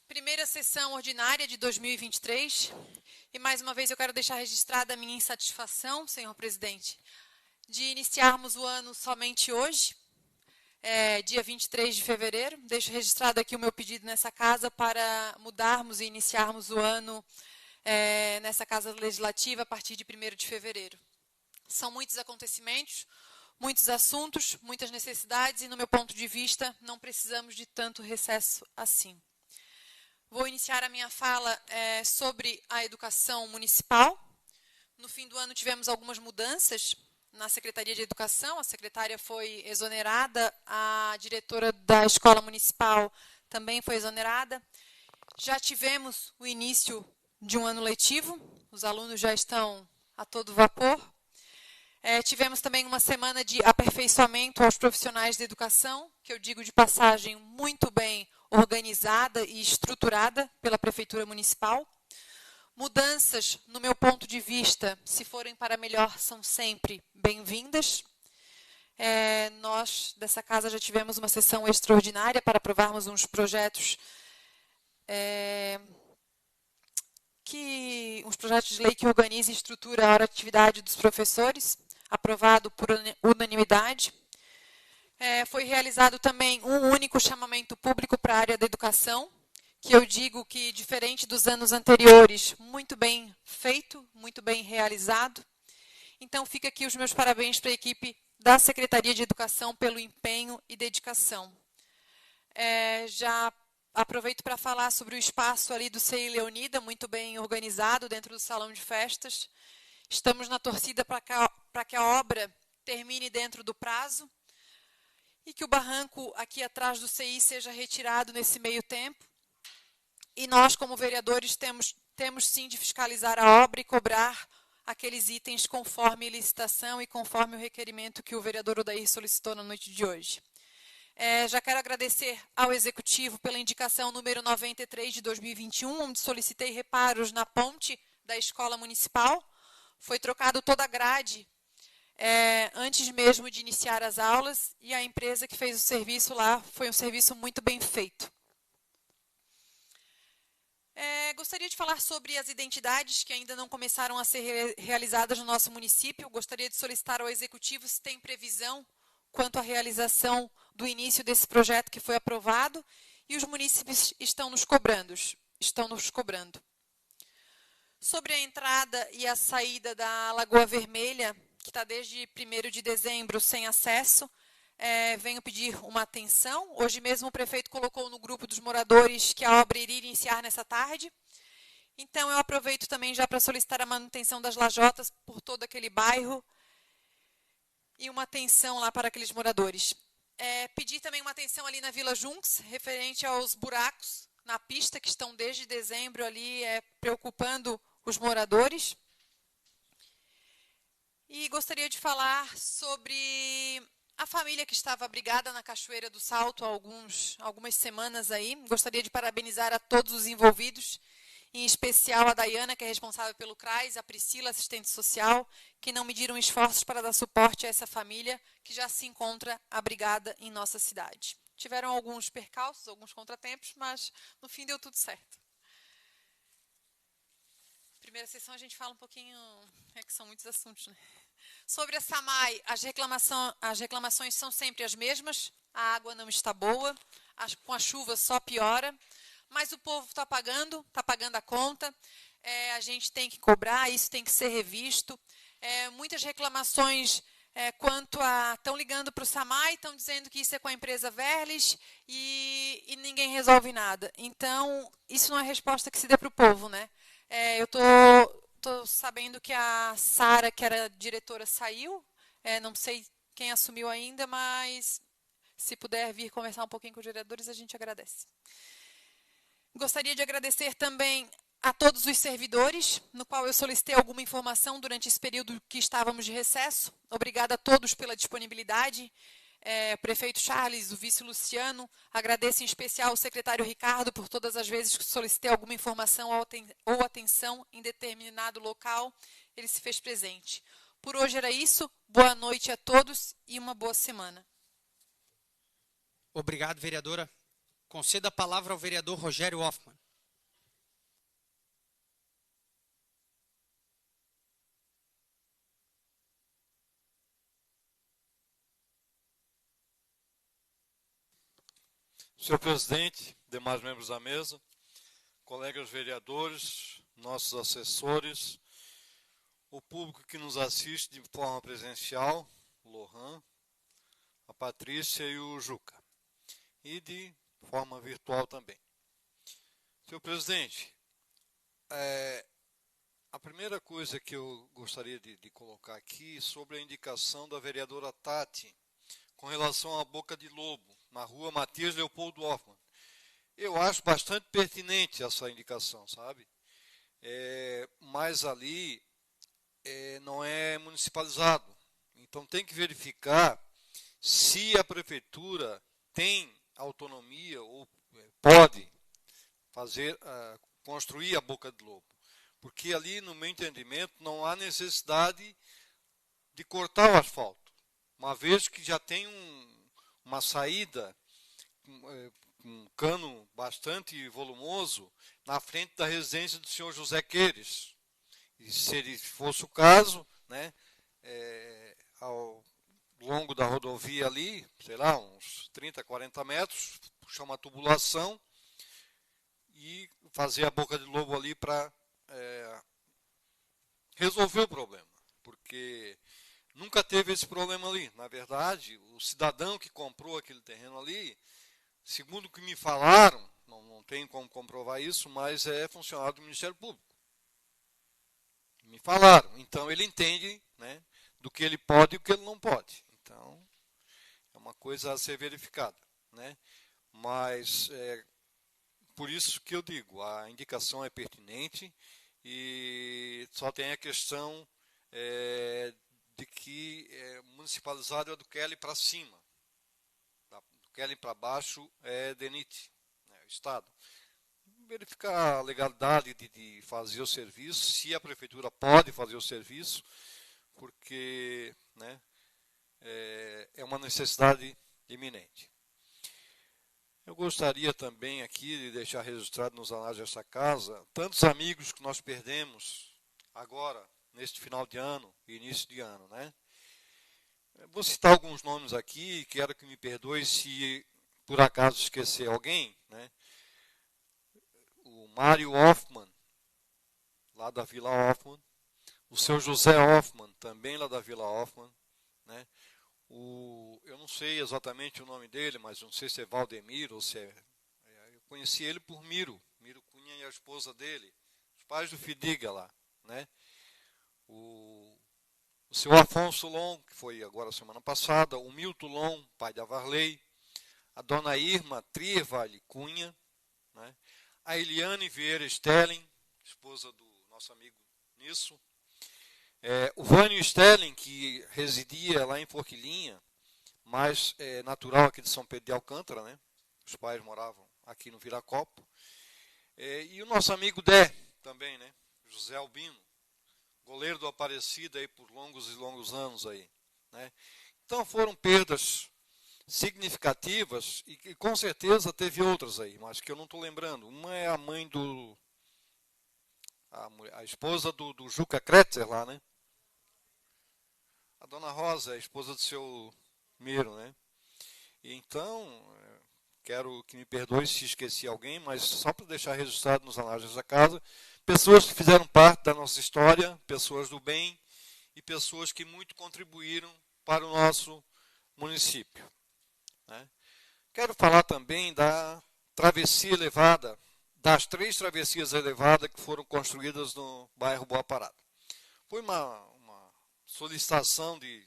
Primeira sessão ordinária de 2023, e mais uma vez eu quero deixar registrada a minha insatisfação, senhor presidente, de iniciarmos o ano somente hoje, dia 23 de fevereiro. Deixo registrado aqui o meu pedido nessa casa para mudarmos e iniciarmos o ano nessa casa legislativa a partir de 1º de fevereiro. São muitos acontecimentos, muitos assuntos, muitas necessidades e, no meu ponto de vista, não precisamos de tanto recesso assim. Vou iniciar a minha fala sobre a educação municipal. No fim do ano tivemos algumas mudanças na Secretaria de Educação. A secretária foi exonerada, a diretora da Escola Municipal também foi exonerada. Já tivemos o início de um ano letivo, os alunos já estão a todo vapor. Tivemos também uma semana de aperfeiçoamento aos profissionais de educação, que eu digo de passagem muito bem organizada e estruturada pela Prefeitura Municipal. Mudanças, no meu ponto de vista, se forem para melhor, são sempre bem-vindas. Nós, dessa casa, já tivemos uma sessão extraordinária para aprovarmos uns projetos uns projetos de lei que organizam e estruturam a atividade dos professores, aprovado por unanimidade. Foi realizado também um único chamamento público para a área da educação, que eu digo que, diferente dos anos anteriores, muito bem feito, muito bem realizado. Então, fica aqui os meus parabéns para a equipe da Secretaria de Educação pelo empenho e dedicação. Já aproveito para falar sobre o espaço ali do CEI Leonida, muito bem organizado dentro do salão de festas. Estamos na torcida para que a obra termine dentro do prazo e que o barranco aqui atrás do CEI seja retirado nesse meio tempo. E nós, como vereadores, temos sim de fiscalizar a obra e cobrar aqueles itens conforme licitação e conforme o requerimento que o vereador Odair solicitou na noite de hoje. Já quero agradecer ao Executivo pela indicação número 93 de 2021, onde solicitei reparos na ponte da Escola Municipal. Foi trocado toda a grade antes mesmo de iniciar as aulas e a empresa que fez o serviço lá foi um serviço muito bem feito. Gostaria de falar sobre as identidades que ainda não começaram a ser realizadas no nosso município. Gostaria de solicitar ao Executivo se tem previsão quanto à realização do início desse projeto que foi aprovado e os munícipes estão nos cobrando. Sobre a entrada e a saída da Lagoa Vermelha, que está desde 1º de dezembro sem acesso, venho pedir uma atenção. Hoje mesmo o prefeito colocou no grupo dos moradores que a obra iria iniciar nessa tarde. Então, eu aproveito também já para solicitar a manutenção das lajotas por todo aquele bairro e uma atenção lá para aqueles moradores. Pedir também uma atenção ali na Vila Junks, referente aos buracos na pista, que estão desde dezembro ali preocupando os moradores. E gostaria de falar sobre a família que estava abrigada na Cachoeira do Salto há algumas semanas aí. Gostaria de parabenizar a todos os envolvidos, em especial a Dayana, que é responsável pelo CRAS, a Priscila, assistente social, que não mediram esforços para dar suporte a essa família que já se encontra abrigada em nossa cidade. Tiveram alguns percalços, alguns contratempos, mas no fim deu tudo certo. Primeira sessão a gente fala um pouquinho, que são muitos assuntos, né? Sobre a SAMAI, as reclamações são sempre as mesmas, a água não está boa, com a chuva só piora, mas o povo está pagando a conta, a gente tem que cobrar, isso tem que ser revisto. Muitas reclamações quanto a... Estão ligando para o SAMAI, estão dizendo que isso é com a empresa Verlis e ninguém resolve nada. Então, isso não é resposta que se dê para o povo, né? Eu estou sabendo que a Sara, que era diretora, saiu. Não sei quem assumiu ainda, mas se puder vir conversar um pouquinho com os vereadores, a gente agradece. Gostaria de agradecer também a todos os servidores, no qual eu solicitei alguma informação durante esse período que estávamos de recesso. Obrigada a todos pela disponibilidade. O prefeito Charles, o vice Luciano, agradeço em especial ao secretário Ricardo por todas as vezes que solicitei alguma informação ou atenção em determinado local, ele se fez presente. Por hoje era isso, boa noite a todos e uma boa semana. Obrigado, vereadora. Conceda a palavra ao vereador Rogério Hoffmann. Senhor presidente, demais membros da mesa, colegas vereadores, nossos assessores, o público que nos assiste de forma presencial, o Lohan, a Patrícia e o Juca, e de forma virtual também. Senhor presidente, a primeira coisa que eu gostaria de colocar aqui sobre a indicação da vereadora Tati com relação à Boca de Lobo, na rua Matias Leopoldo Hoffmann. Eu acho bastante pertinente essa indicação, sabe? Mas ali não é municipalizado. Então tem que verificar se a prefeitura tem autonomia ou pode construir a Boca de Lobo. Porque ali, no meu entendimento, não há necessidade de cortar o asfalto, uma vez que já tem uma saída um cano bastante volumoso na frente da residência do senhor José Queires. E se ele fosse o caso, né, ao longo da rodovia ali, sei lá, uns 30, 40 metros, puxar uma tubulação e fazer a boca de lobo ali para resolver o problema. Porque nunca teve esse problema ali. Na verdade, o cidadão que comprou aquele terreno ali, segundo o que me falaram, não tenho como comprovar isso, mas é funcionário do Ministério Público. Me falaram. Então, ele entende, né, do que ele pode e o que ele não pode. Então, é uma coisa a ser verificada, né? Mas, por isso que eu digo, a indicação é pertinente e só tem a questão de que municipalizado é do Kelly para cima. Do Kelly para baixo é DENIT, né, o Estado. Verificar a legalidade de fazer o serviço, se a prefeitura pode fazer o serviço, porque, né, é uma necessidade iminente. Eu gostaria também aqui de deixar registrado nos anais desta casa tantos amigos que nós perdemos agora, neste final de ano e início de ano, né? Vou citar alguns nomes aqui, quero que me perdoe se por acaso esquecer alguém, né? O Mário Hoffmann, lá da Vila Hoffmann, o seu José Hoffmann, também lá da Vila Hoffmann, né? Eu não sei exatamente o nome dele, mas não sei se é Valdemir ou se eu conheci ele por Miro Cunha e a esposa dele, os pais do Fidiga lá, né? O seu Afonso Long, que foi agora semana passada, o Milton Long, pai da Varley, a dona Irma Triervale Cunha, né? A Eliane Vieira Stelling, esposa do nosso amigo Nisso, o Vânio Stelling, que residia lá em Forquilinha, mas é natural aqui de São Pedro de Alcântara, né? Os pais moravam aqui no Viracopo. E o nosso amigo Dé, também, né? José Albino, goleiro do Aparecida aí por longos e longos anos aí, né? Então foram perdas significativas e com certeza teve outras aí, mas que eu não estou lembrando. Uma é a mãe a esposa do Juca Kretzer lá, né? A dona Rosa, a esposa do seu Miro, né? E então, quero que me perdoe se esqueci alguém, mas só para deixar registrado nos anais dessa casa, pessoas que fizeram parte da nossa história, pessoas do bem e pessoas que muito contribuíram para o nosso município, né? Quero falar também da travessia elevada, das 3 travessias elevadas que foram construídas no bairro Boa Parada. Foi uma solicitação de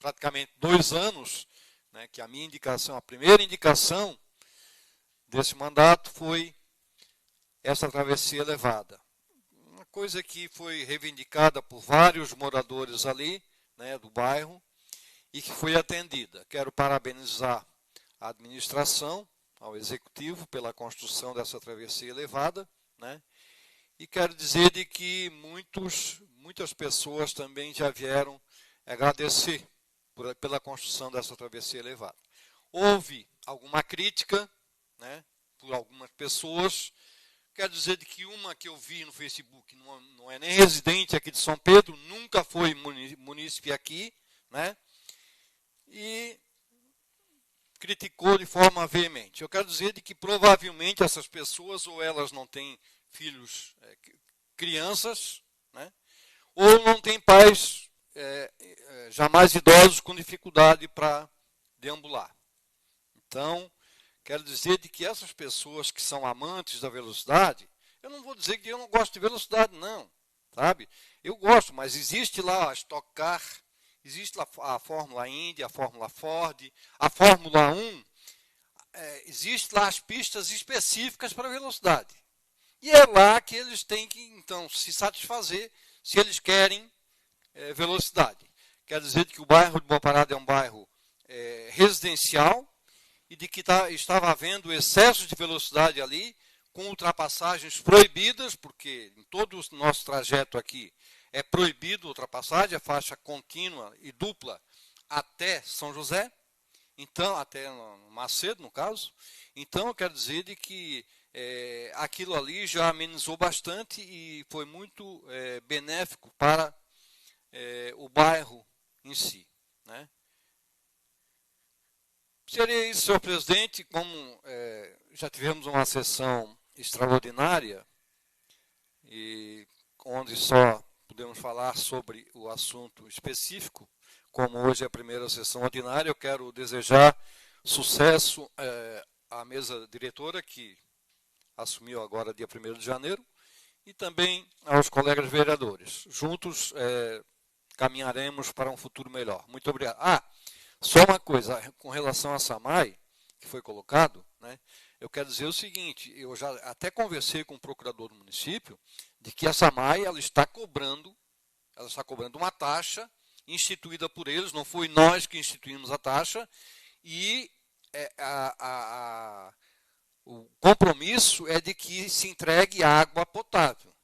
praticamente 2 anos, né, que a minha indicação, a primeira indicação desse mandato foi essa travessia elevada. Uma coisa que foi reivindicada por vários moradores ali, né, do bairro, e que foi atendida. Quero parabenizar a administração, ao executivo, pela construção dessa travessia elevada, né? E quero dizer de que muitas pessoas também já vieram agradecer pela construção dessa travessia elevada. Houve alguma crítica, né, por algumas pessoas. Quero dizer de que uma que eu vi no Facebook não é nem residente aqui de São Pedro, nunca foi munícipe aqui, né? E criticou de forma veemente. Eu quero dizer de que provavelmente essas pessoas ou elas não têm filhos, crianças, né? Ou não têm pais jamais idosos com dificuldade para deambular. Então, quero dizer de que essas pessoas que são amantes da velocidade, eu não vou dizer que eu não gosto de velocidade, não, sabe? Eu gosto, mas existe lá a Stock Car, existe lá a Fórmula Indy, a Fórmula Ford, a Fórmula 1, existe lá as pistas específicas para velocidade. E é lá que eles têm que, então, se satisfazer se eles querem velocidade. Quer dizer que o bairro de Boa Parada é um bairro residencial e de que estava havendo excesso de velocidade ali, com ultrapassagens proibidas, porque em todo o nosso trajeto aqui é proibido ultrapassagem, a faixa contínua e dupla até São José, Então, até no Macedo, no caso. Então, eu quero dizer de que aquilo ali já amenizou bastante e foi muito benéfico para o bairro em si, né? Seria isso, senhor presidente. Como já tivemos uma sessão extraordinária, e onde só podemos falar sobre o assunto específico, como hoje é a primeira sessão ordinária, eu quero desejar sucesso à mesa diretora, que assumiu agora dia 1º de janeiro, e também aos colegas vereadores. Juntos caminharemos para um futuro melhor. Muito obrigado. Só uma coisa, com relação a SAMAI, que foi colocado, né, eu quero dizer o seguinte, eu já até conversei com o procurador do município, de que a SAMAI ela está cobrando uma taxa instituída por eles, não foi nós que instituímos a taxa, e o compromisso é de que se entregue água potável.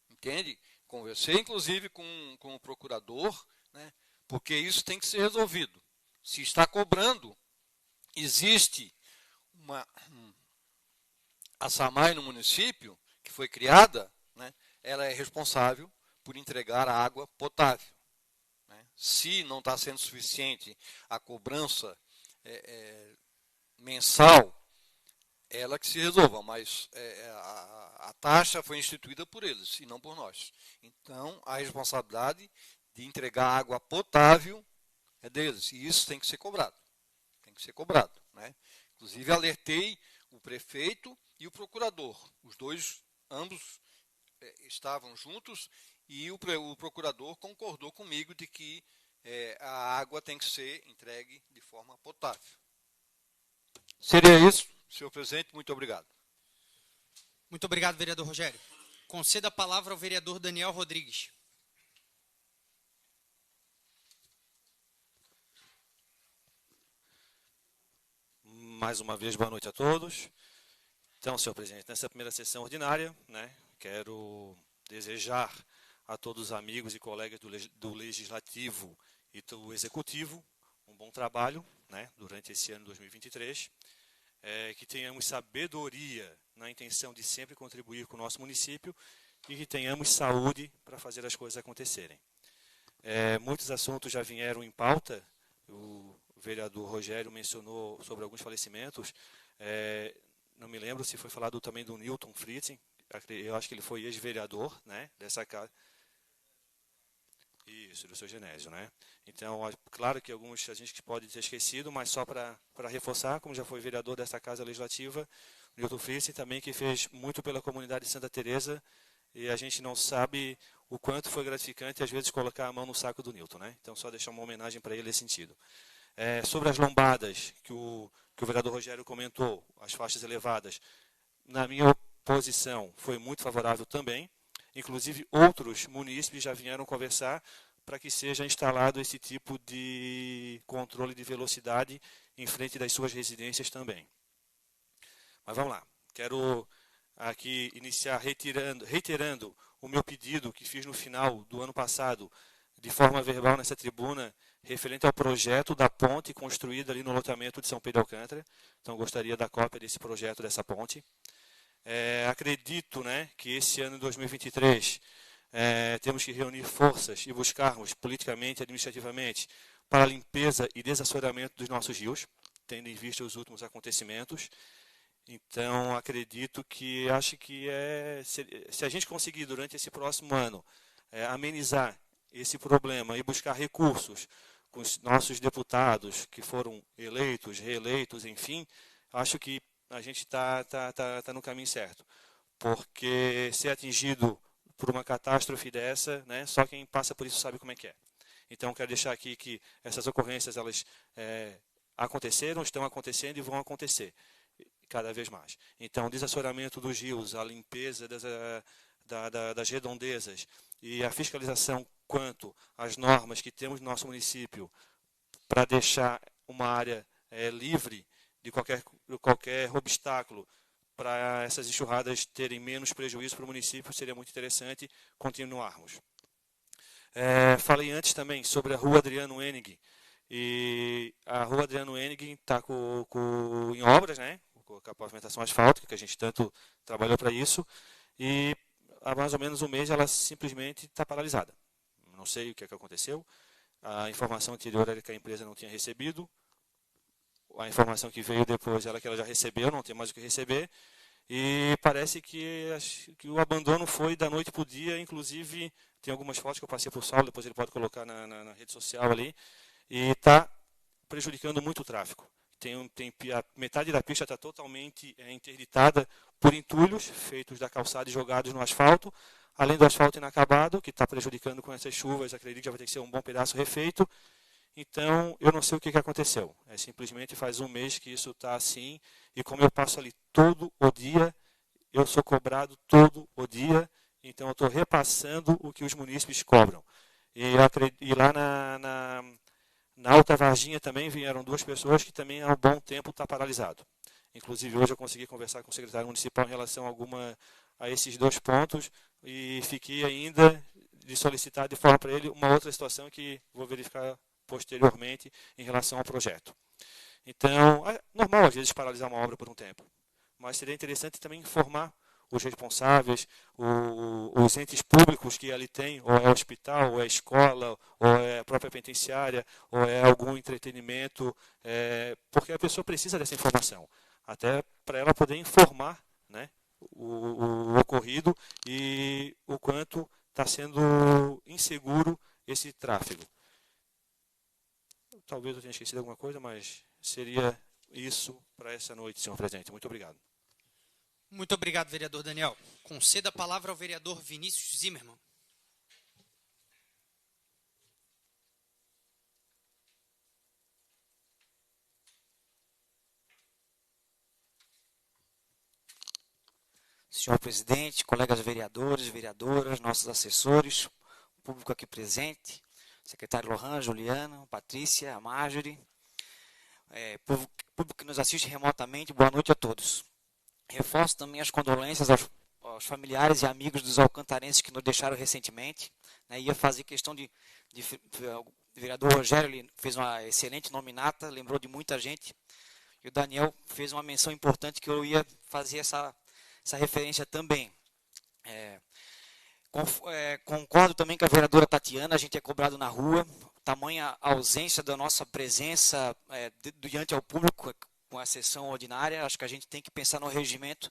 Entende? Conversei, inclusive, com o procurador, né, porque isso tem que ser resolvido. Se está cobrando, existe a SAMAI no município, que foi criada, né, ela é responsável por entregar a água potável. Né? Se não está sendo suficiente a cobrança mensal, ela que se resolva, mas a taxa foi instituída por eles e não por nós. Então, a responsabilidade de entregar água potável é deles, e isso tem que ser cobrado. Tem que ser cobrado, né? Inclusive, alertei o prefeito e o procurador. Os dois, ambos, estavam juntos, e o procurador concordou comigo de que a água tem que ser entregue de forma potável. Seria isso, senhor presidente. Muito obrigado. Muito obrigado, vereador Rogério. Conceda a palavra ao vereador Daniel Rodrigues. Mais uma vez, boa noite a todos. Então, senhor presidente, nessa primeira sessão ordinária, né, quero desejar a todos os amigos e colegas do Legislativo e do Executivo um bom trabalho, né, durante esse ano 2023, que tenhamos sabedoria na intenção de sempre contribuir com o nosso município e que tenhamos saúde para fazer as coisas acontecerem. Muitos assuntos já vieram em pauta. O vereador Rogério mencionou sobre alguns falecimentos. Não me lembro se foi falado também do Newton Fritzen. Eu acho que ele foi ex-vereador, né, dessa casa. Isso, do seu Genésio, né? Então, claro que alguns a gente pode ter esquecido, mas só para reforçar, como já foi vereador dessa Casa Legislativa, o Newton Fritzen também, que fez muito pela comunidade de Santa Teresa, e a gente não sabe o quanto foi gratificante, às vezes, colocar a mão no saco do Newton, né? Então, só deixar uma homenagem para ele nesse sentido. Sobre as lombadas, que o vereador Rogério comentou, as faixas elevadas, na minha posição, foi muito favorável também. Inclusive, outros munícipes já vieram conversar para que seja instalado esse tipo de controle de velocidade em frente das suas residências também. Mas vamos lá. Quero aqui iniciar reiterando o meu pedido que fiz no final do ano passado, de forma verbal nessa tribuna, referente ao projeto da ponte construída ali no loteamento de São Pedro Alcântara. Então, gostaria da cópia desse projeto, dessa ponte. Acredito, né, que esse ano de 2023 temos que reunir forças e buscarmos politicamente e administrativamente para a limpeza e desassoreamento dos nossos rios, tendo em vista os últimos acontecimentos. Então, acredito que, acho que se a gente conseguir durante esse próximo ano amenizar esse problema e buscar recursos com os nossos deputados que foram eleitos, reeleitos, enfim, acho que a gente está no caminho certo. Porque ser atingido por uma catástrofe dessa, né, só quem passa por isso sabe como é que é. Então, quero deixar aqui que essas ocorrências, elas aconteceram, estão acontecendo e vão acontecer cada vez mais. Então, o desassoreamento dos rios, a limpeza das redondezas e a fiscalização quanto às normas que temos no nosso município para deixar uma área livre de qualquer obstáculo para essas enxurradas terem menos prejuízo para o município, seria muito interessante continuarmos. Falei antes também sobre a rua Adriano Henning. E a rua Adriano Henning está em obras, né? Com a pavimentação asfáltica, que a gente tanto trabalhou para isso. E há mais ou menos um mês ela simplesmente está paralisada. Não sei o que aconteceu. A informação anterior era que a empresa não tinha recebido. A informação que veio depois era que ela já recebeu, não tem mais o que receber. E parece que o abandono foi da noite para o dia. Inclusive, tem algumas fotos que eu passei para o Saulo, depois ele pode colocar na rede social ali. E está prejudicando muito o tráfego. A metade da pista está totalmente interditada por entulhos feitos da calçada e jogados no asfalto, além do asfalto inacabado, que está prejudicando com essas chuvas. Acredito que já vai ter que ser um bom pedaço refeito. Então, eu não sei o que aconteceu. Simplesmente faz um mês que isso está assim, e como eu passo ali todo o dia, eu sou cobrado todo o dia, então eu estou repassando o que os munícipes cobram. E lá na Alta Varginha também vieram 2 pessoas que também há um bom tempo está paralisado. Inclusive, hoje eu consegui conversar com o secretário municipal em relação a esses 2 pontos, e fiquei ainda de solicitar de forma para ele uma outra situação que vou verificar posteriormente em relação ao projeto. Então, é normal às vezes paralisar uma obra por um tempo, mas seria interessante também informar os responsáveis, os entes públicos que ali tem, ou é o hospital, ou é a escola, ou é a própria penitenciária, ou é algum entretenimento, porque a pessoa precisa dessa informação, até para ela poder informar, né, o ocorrido e o quanto está sendo inseguro esse tráfego. Talvez eu tenha esquecido alguma coisa, mas seria isso para essa noite, senhor presidente. Muito obrigado. Muito obrigado, vereador Daniel. Conceda a palavra ao vereador Vinícius Zimmermann. Senhor presidente, colegas vereadores, vereadoras, nossos assessores, público aqui presente, secretário Lohan, Juliana, Patrícia, a Marjorie, público que nos assiste remotamente, boa noite a todos. Reforço também as condolências aos familiares e amigos dos alcantarenses que nos deixaram recentemente. Ia fazer questão o vereador Rogério, ele fez uma excelente nominata, lembrou de muita gente, e o Daniel fez uma menção importante que eu ia fazer essa referência também. Concordo também com a vereadora Tatiana, a gente é cobrado na rua, tamanha ausência da nossa presença diante ao público com a sessão ordinária. Acho que a gente tem que pensar no regimento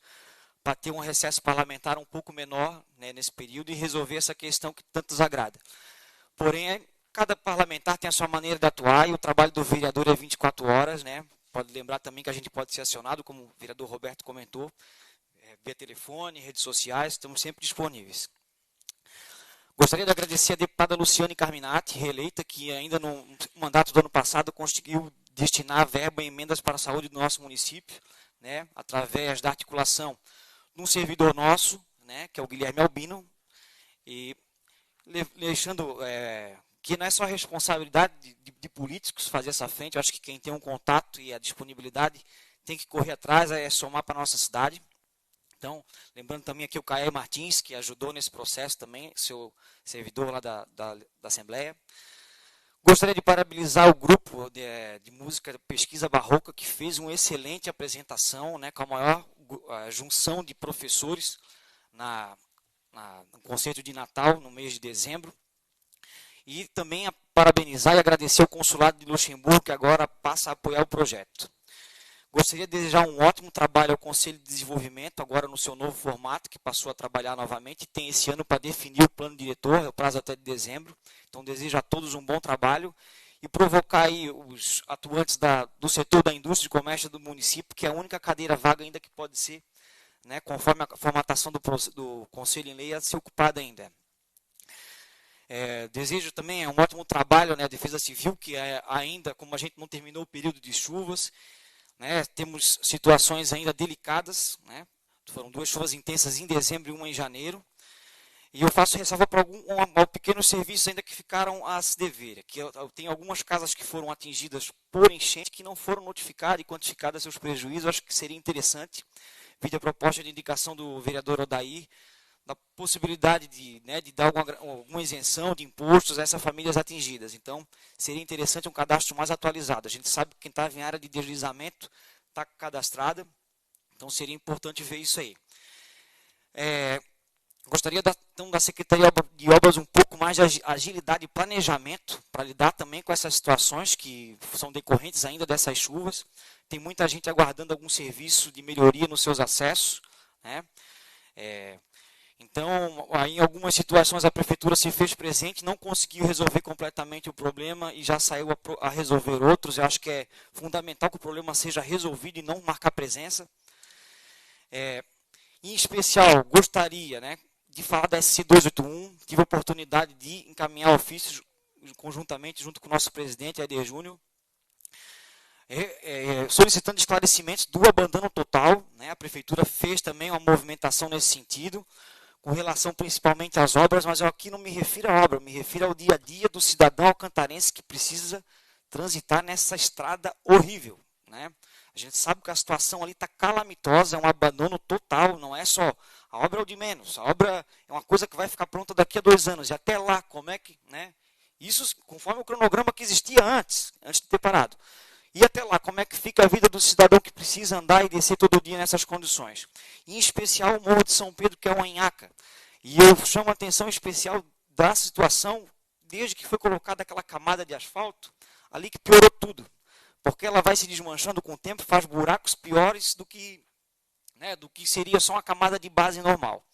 para ter um recesso parlamentar um pouco menor, né, nesse período, e resolver essa questão que tanto nos agrada. Porém, cada parlamentar tem a sua maneira de atuar, e o trabalho do vereador é 24 horas, né? Pode lembrar também que a gente pode ser acionado, como o vereador Roberto comentou, via telefone, redes sociais, estamos sempre disponíveis. Gostaria de agradecer a deputada Luciane Carminati, reeleita, que ainda no mandato do ano passado conseguiu destinar verba e emendas para a saúde do nosso município, né, através da articulação de um servidor nosso, né, que é o Guilherme Albino, e deixando que não é só responsabilidade de políticos fazer essa frente. Eu acho que quem tem um contato e a disponibilidade tem que correr atrás, somar para a nossa cidade. Então, lembrando também aqui o Caê Martins, que ajudou nesse processo também, seu servidor lá da Assembleia. Gostaria de parabenizar o grupo de música Pesquisa Barroca, que fez uma excelente apresentação, né, com a maior junção de professores no concerto de Natal, no mês de dezembro. E também parabenizar e agradecer ao Consulado de Luxemburgo, que agora passa a apoiar o projeto. Gostaria de desejar um ótimo trabalho ao Conselho de Desenvolvimento, agora no seu novo formato, que passou a trabalhar novamente. Tem esse ano para definir o plano diretor, o prazo até de dezembro. Então, desejo a todos um bom trabalho e provocar aí os atuantes do setor da indústria e comércio do município, que é a única cadeira vaga ainda que pode ser, né, conforme a formatação do Conselho em Lei, a ser ocupada ainda. Desejo também um ótimo trabalho, né, a Defesa Civil, que ainda, como a gente não terminou o período de chuvas, né, temos situações ainda delicadas, né, foram 2 chuvas intensas em dezembro e uma em janeiro, e eu faço ressalva para alguns pequenos serviços ainda que ficaram a se dever, que eu tenho algumas casas que foram atingidas por enchente que não foram notificadas e quantificadas seus prejuízos. Acho que seria interessante, vídeo a proposta de indicação do vereador Odair, da possibilidade de dar alguma isenção de impostos a essas famílias atingidas. Então, seria interessante um cadastro mais atualizado. A gente sabe que quem estava em área de deslizamento está cadastrada, então seria importante ver isso aí. Gostaria então da Secretaria de Obras um pouco mais de agilidade e planejamento para lidar também com essas situações que são decorrentes ainda dessas chuvas. Tem muita gente aguardando algum serviço de melhoria nos seus acessos, né? Então, aí, em algumas situações a Prefeitura se fez presente, não conseguiu resolver completamente o problema e já saiu a resolver outros. Eu acho que é fundamental que o problema seja resolvido e não marcar presença. Em especial, gostaria de falar da SC 281, tive a oportunidade de encaminhar ofícios conjuntamente junto com o nosso presidente, Ader Júnior, solicitando esclarecimentos do abandono total. A Prefeitura fez também uma movimentação nesse sentido, com relação principalmente às obras, mas eu aqui não me refiro à obra, me refiro ao dia a dia do cidadão alcantarense que precisa transitar nessa estrada horrível. A gente sabe que a situação ali está calamitosa, é um abandono total, não é só a obra é o de menos, a obra é uma coisa que vai ficar pronta daqui a 2 anos, e até lá, como é que... Isso conforme o cronograma que existia antes de ter parado. E até lá, como é que fica a vida do cidadão que precisa andar e descer todo dia nessas condições? Em especial o Morro de São Pedro, que é uma Anhaca. E eu chamo a atenção especial da situação, desde que foi colocada aquela camada de asfalto, ali que piorou tudo. Porque ela vai se desmanchando com o tempo, faz buracos piores do que seria só uma camada de base normal.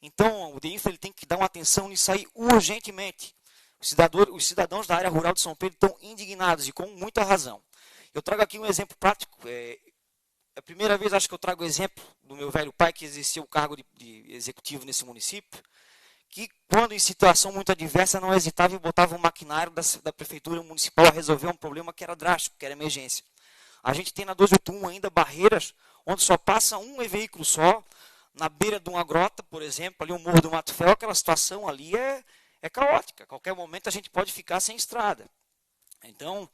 Então, o DEINFRA tem que dar uma atenção nisso aí urgentemente. Os cidadãos da área rural de São Pedro estão indignados e com muita razão. Eu trago aqui um exemplo prático. É a primeira vez, acho que eu trago o exemplo do meu velho pai, que exercia o cargo de executivo nesse município, que quando em situação muito adversa não hesitava e botava um maquinário da Prefeitura Municipal a resolver um problema que era drástico, que era emergência. A gente tem na 281 ainda barreiras onde só passa um veículo só, na beira de uma grota, por exemplo, ali o Morro do Mato Fel, aquela situação ali é caótica. A qualquer momento a gente pode ficar sem estrada. Então,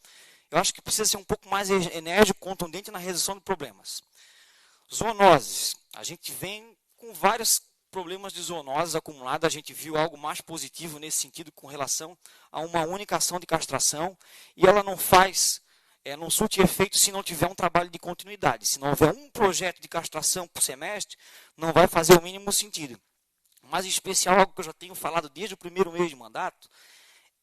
eu acho que precisa ser um pouco mais enérgico, contundente na resolução de problemas. Zoonoses. A gente vem com vários problemas de zoonoses acumulados. A gente viu algo mais positivo nesse sentido com relação a uma única ação de castração. E ela não não surte efeito se não tiver um trabalho de continuidade. Se não houver um projeto de castração por semestre, não vai fazer o mínimo sentido. Mas, em especial, algo que eu já tenho falado desde o primeiro mês de mandato,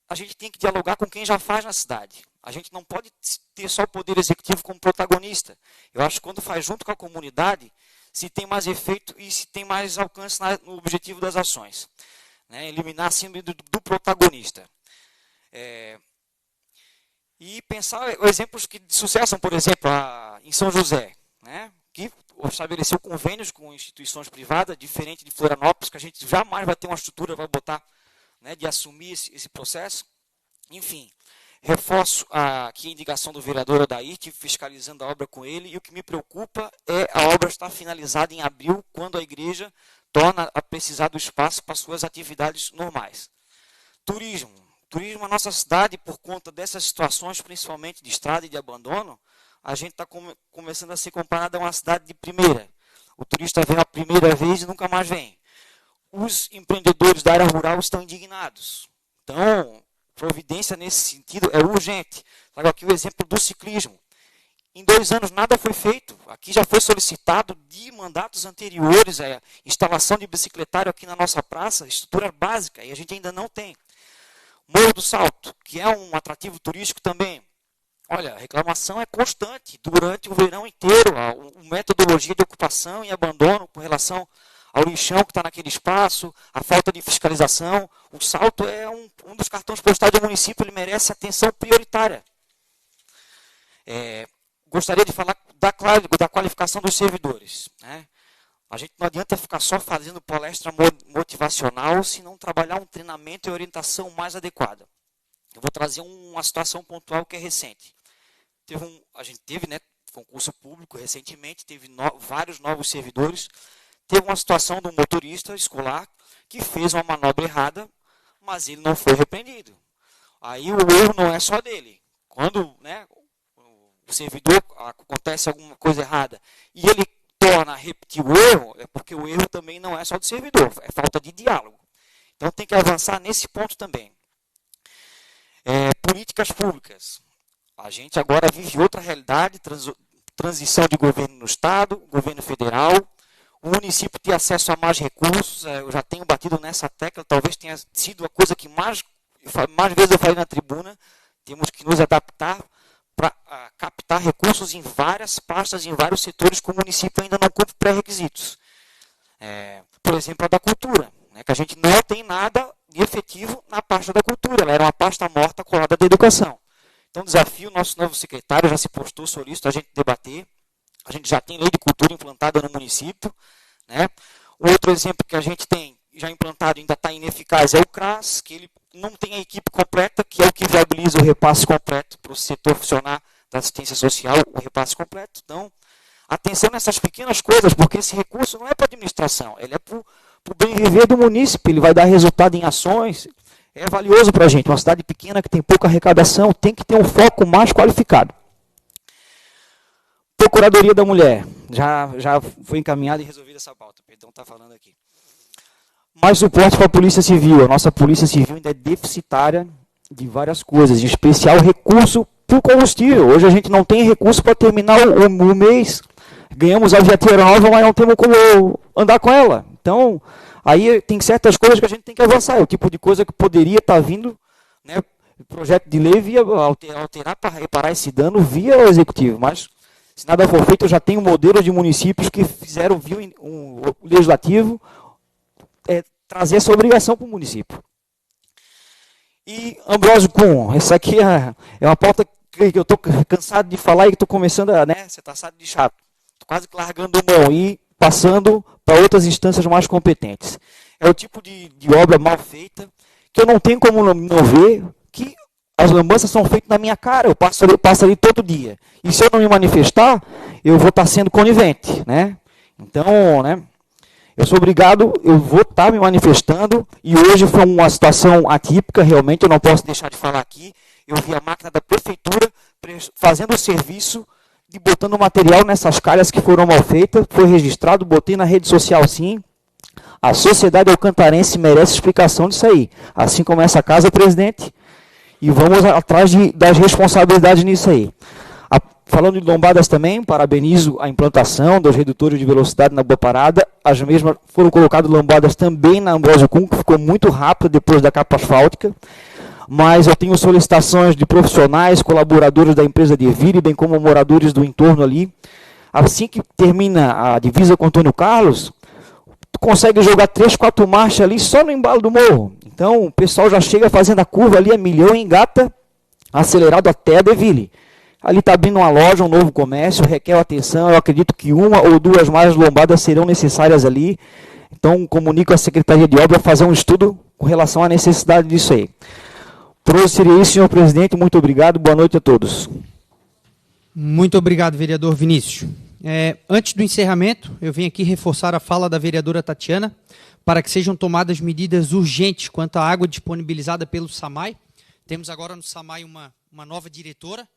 a gente tem que dialogar com quem já faz na cidade. A gente não pode ter só o Poder Executivo como protagonista. Eu acho que quando faz junto com a comunidade, se tem mais efeito e se tem mais alcance no objetivo das ações. Eliminar a síndrome do protagonista. E pensar exemplos de sucesso, por exemplo, em São José, que estabeleceu convênios com instituições privadas, diferente de Florianópolis, que a gente jamais vai ter uma estrutura, vai botar, de assumir esse processo. Enfim, reforço aqui a indicação do vereador Odair, estive fiscalizando a obra com ele, e o que me preocupa é a obra estar finalizada em abril, quando a igreja torna a precisar do espaço para suas atividades normais. Turismo. Turismo na nossa cidade, por conta dessas situações, principalmente de estrada e de abandono, a gente está começando a ser comparado a uma cidade de primeira. O turista vem a primeira vez e nunca mais vem. Os empreendedores da área rural estão indignados. Então, providência nesse sentido é urgente. Trago aqui o exemplo do ciclismo. Em 2 anos nada foi feito. Aqui já foi solicitado de mandatos anteriores a instalação de bicicletário aqui na nossa praça, estrutura básica, e a gente ainda não tem. Morro do Salto, que é um atrativo turístico também. Olha, a reclamação é constante durante o verão inteiro. A metodologia de ocupação e abandono com relação ao lixão que está naquele espaço, a falta de fiscalização. O Salto é um dos cartões postais do município, ele merece atenção prioritária. Gostaria de falar da qualificação dos servidores. A gente não adianta ficar só fazendo palestra motivacional se não trabalhar um treinamento e orientação mais adequada. Eu vou trazer uma situação pontual que é recente. A gente teve concurso público recentemente, teve vários novos servidores. Teve uma situação de um motorista escolar que fez uma manobra errada, mas ele não foi repreendido. Aí o erro não é só dele. Quando o servidor acontece alguma coisa errada e ele torna a repetir o erro, é porque o erro também não é só do servidor, é falta de diálogo. Então tem que avançar nesse ponto também. Políticas públicas. A gente agora vive outra realidade, transição de governo no Estado, governo federal, o município ter acesso a mais recursos. Eu já tenho batido nessa tecla, talvez tenha sido a coisa que mais vezes eu falei na tribuna. Temos que nos adaptar para captar recursos em várias pastas, em vários setores que o município ainda não cumpre pré-requisitos. Por exemplo, a da cultura, né, que a gente não tem nada de efetivo na pasta da cultura. Ela era uma pasta morta colada da educação. Então, desafio o nosso novo secretário, já se postou solícito a gente debater. A gente já tem lei de cultura implantada no município, né? Outro exemplo que a gente tem já implantado, ainda está ineficaz, é o CRAS, que ele não tem a equipe completa, que é o que viabiliza o repasse completo para o setor funcionar da assistência social, o repasse completo. Então, atenção nessas pequenas coisas, porque esse recurso não é para a administração, ele é para o bem viver do município, ele vai dar resultado em ações, é valioso para a gente. Uma cidade pequena que tem pouca arrecadação tem que ter um foco mais qualificado. Procuradoria da Mulher, já foi encaminhada e resolvida essa pauta, perdão, está falando aqui. Mais suporte para a Polícia Civil. A nossa Polícia Civil ainda é deficitária de várias coisas, em especial recurso para o combustível. Hoje a gente não tem recurso para terminar o mês. Ganhamos a viatura nova, mas não temos como andar com ela. Então, aí tem certas coisas que a gente tem que avançar. É o tipo de coisa que poderia estar vindo, né, projeto de lei via alterar para reparar esse dano via o executivo. Mas, se nada for feito, eu já tenho modelos de municípios que fizeram via o legislativo trazer essa obrigação para o município. E Ambrósio Kuhn, essa aqui é uma pauta que eu estou cansado de falar e que estou começando a, né, ser taxado de chato. Estou quase que largando mão e passando para outras instâncias mais competentes. É o tipo de obra mal feita que eu não tenho como não ver que as lambanças são feitas na minha cara. Eu passo ali todo dia. E se eu não me manifestar, eu vou estar sendo conivente, né? Então, né? Eu sou obrigado, eu vou estar me manifestando, e hoje foi uma situação atípica, realmente, eu não posso deixar de falar aqui. Eu vi a máquina da prefeitura fazendo o serviço de botando material nessas calhas que foram mal feitas, foi registrado, botei na rede social sim. A sociedade alcantarense merece explicação disso aí, assim como essa casa, presidente, e vamos atrás das responsabilidades nisso aí. Falando de lombadas também, parabenizo a implantação dos redutores de velocidade na Boa Parada. As mesmas foram colocadas lombadas também na Ambrósio Kuhn, que ficou muito rápido depois da capa asfáltica. Mas eu tenho solicitações de profissionais, colaboradores da empresa de Vire, bem como moradores do entorno ali. Assim que termina a divisa com Antônio Carlos, tu consegue jogar 3, 4 marchas ali só no embalo do morro. Então o pessoal já chega fazendo a curva ali a milhão e engata acelerado até a Deville. Ali está abrindo uma loja, um novo comércio, requer atenção. Eu acredito que 1 ou 2 mais lombadas serão necessárias ali. Então, comunico à Secretaria de Obra fazer um estudo com relação à necessidade disso aí. Por hoje seria isso, senhor presidente. Muito obrigado. Boa noite a todos. Muito obrigado, vereador Vinícius. Antes do encerramento, eu venho aqui reforçar a fala da vereadora Tatiana para que sejam tomadas medidas urgentes quanto à água disponibilizada pelo SAMAI. Temos agora no SAMAI uma nova diretora.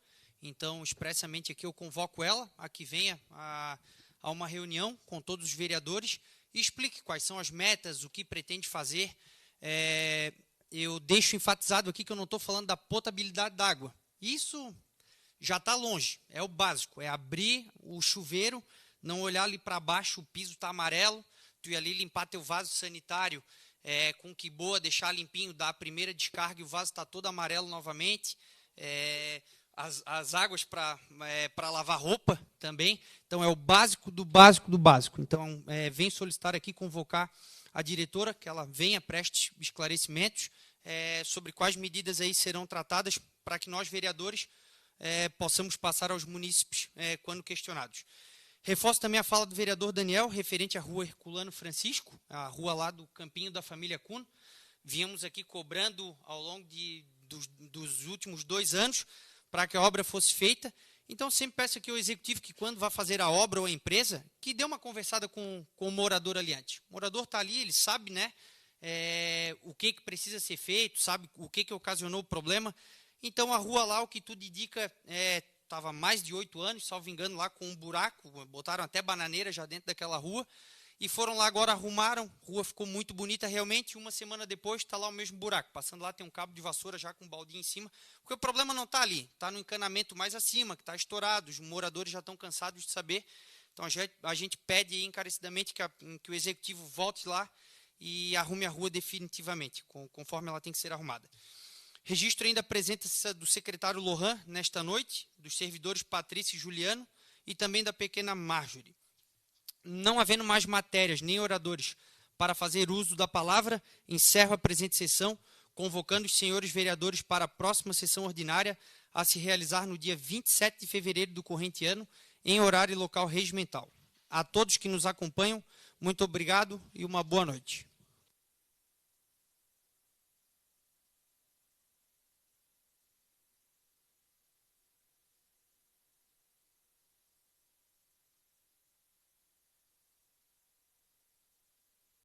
Então, expressamente aqui eu convoco ela a que venha a uma reunião com todos os vereadores e explique quais são as metas, o que pretende fazer. Eu deixo enfatizado aqui que eu não estou falando da potabilidade da água. Isso já está longe, é o básico, é abrir o chuveiro, não olhar ali para baixo, o piso está amarelo, tu ir ali limpar teu vaso sanitário com que boa, deixar limpinho, dar a primeira descarga e o vaso está todo amarelo novamente. As águas para lavar roupa também. Então, é o básico do básico do básico. Então, venho solicitar aqui, convocar a diretora, que ela venha, preste esclarecimentos sobre quais medidas aí serão tratadas para que nós, vereadores, possamos passar aos munícipes quando questionados. Reforço também a fala do vereador Daniel, referente à rua Herculano Francisco, a rua lá do Campinho da família Kuhn. Viemos aqui cobrando ao longo dos últimos 2 anos, para que a obra fosse feita. Então, sempre peço aqui ao executivo que, quando vai fazer a obra ou a empresa, que dê uma conversada com o morador ali antes. O morador está ali, ele sabe, né, o que precisa ser feito, sabe o que ocasionou o problema. Então, a rua lá, o que tudo indica, estava há mais de 8 anos, salvo engano, lá com um buraco, botaram até bananeira já dentro daquela rua, e foram lá agora, arrumaram, a rua ficou muito bonita realmente, e uma semana depois está lá o mesmo buraco. Passando lá tem um cabo de vassoura já com um baldinho em cima, porque o problema não está ali, está no encanamento mais acima, que está estourado, os moradores já estão cansados de saber. Então a gente pede encarecidamente que o executivo volte lá e arrume a rua definitivamente, conforme ela tem que ser arrumada. Registro ainda a presença do secretário Lohan nesta noite, dos servidores Patrícia e Juliano, e também da pequena Marjorie. Não havendo mais matérias nem oradores para fazer uso da palavra, encerro a presente sessão, convocando os senhores vereadores para a próxima sessão ordinária a se realizar no dia 27 de fevereiro do corrente ano, em horário e local regimental. A todos que nos acompanham, muito obrigado e uma boa noite.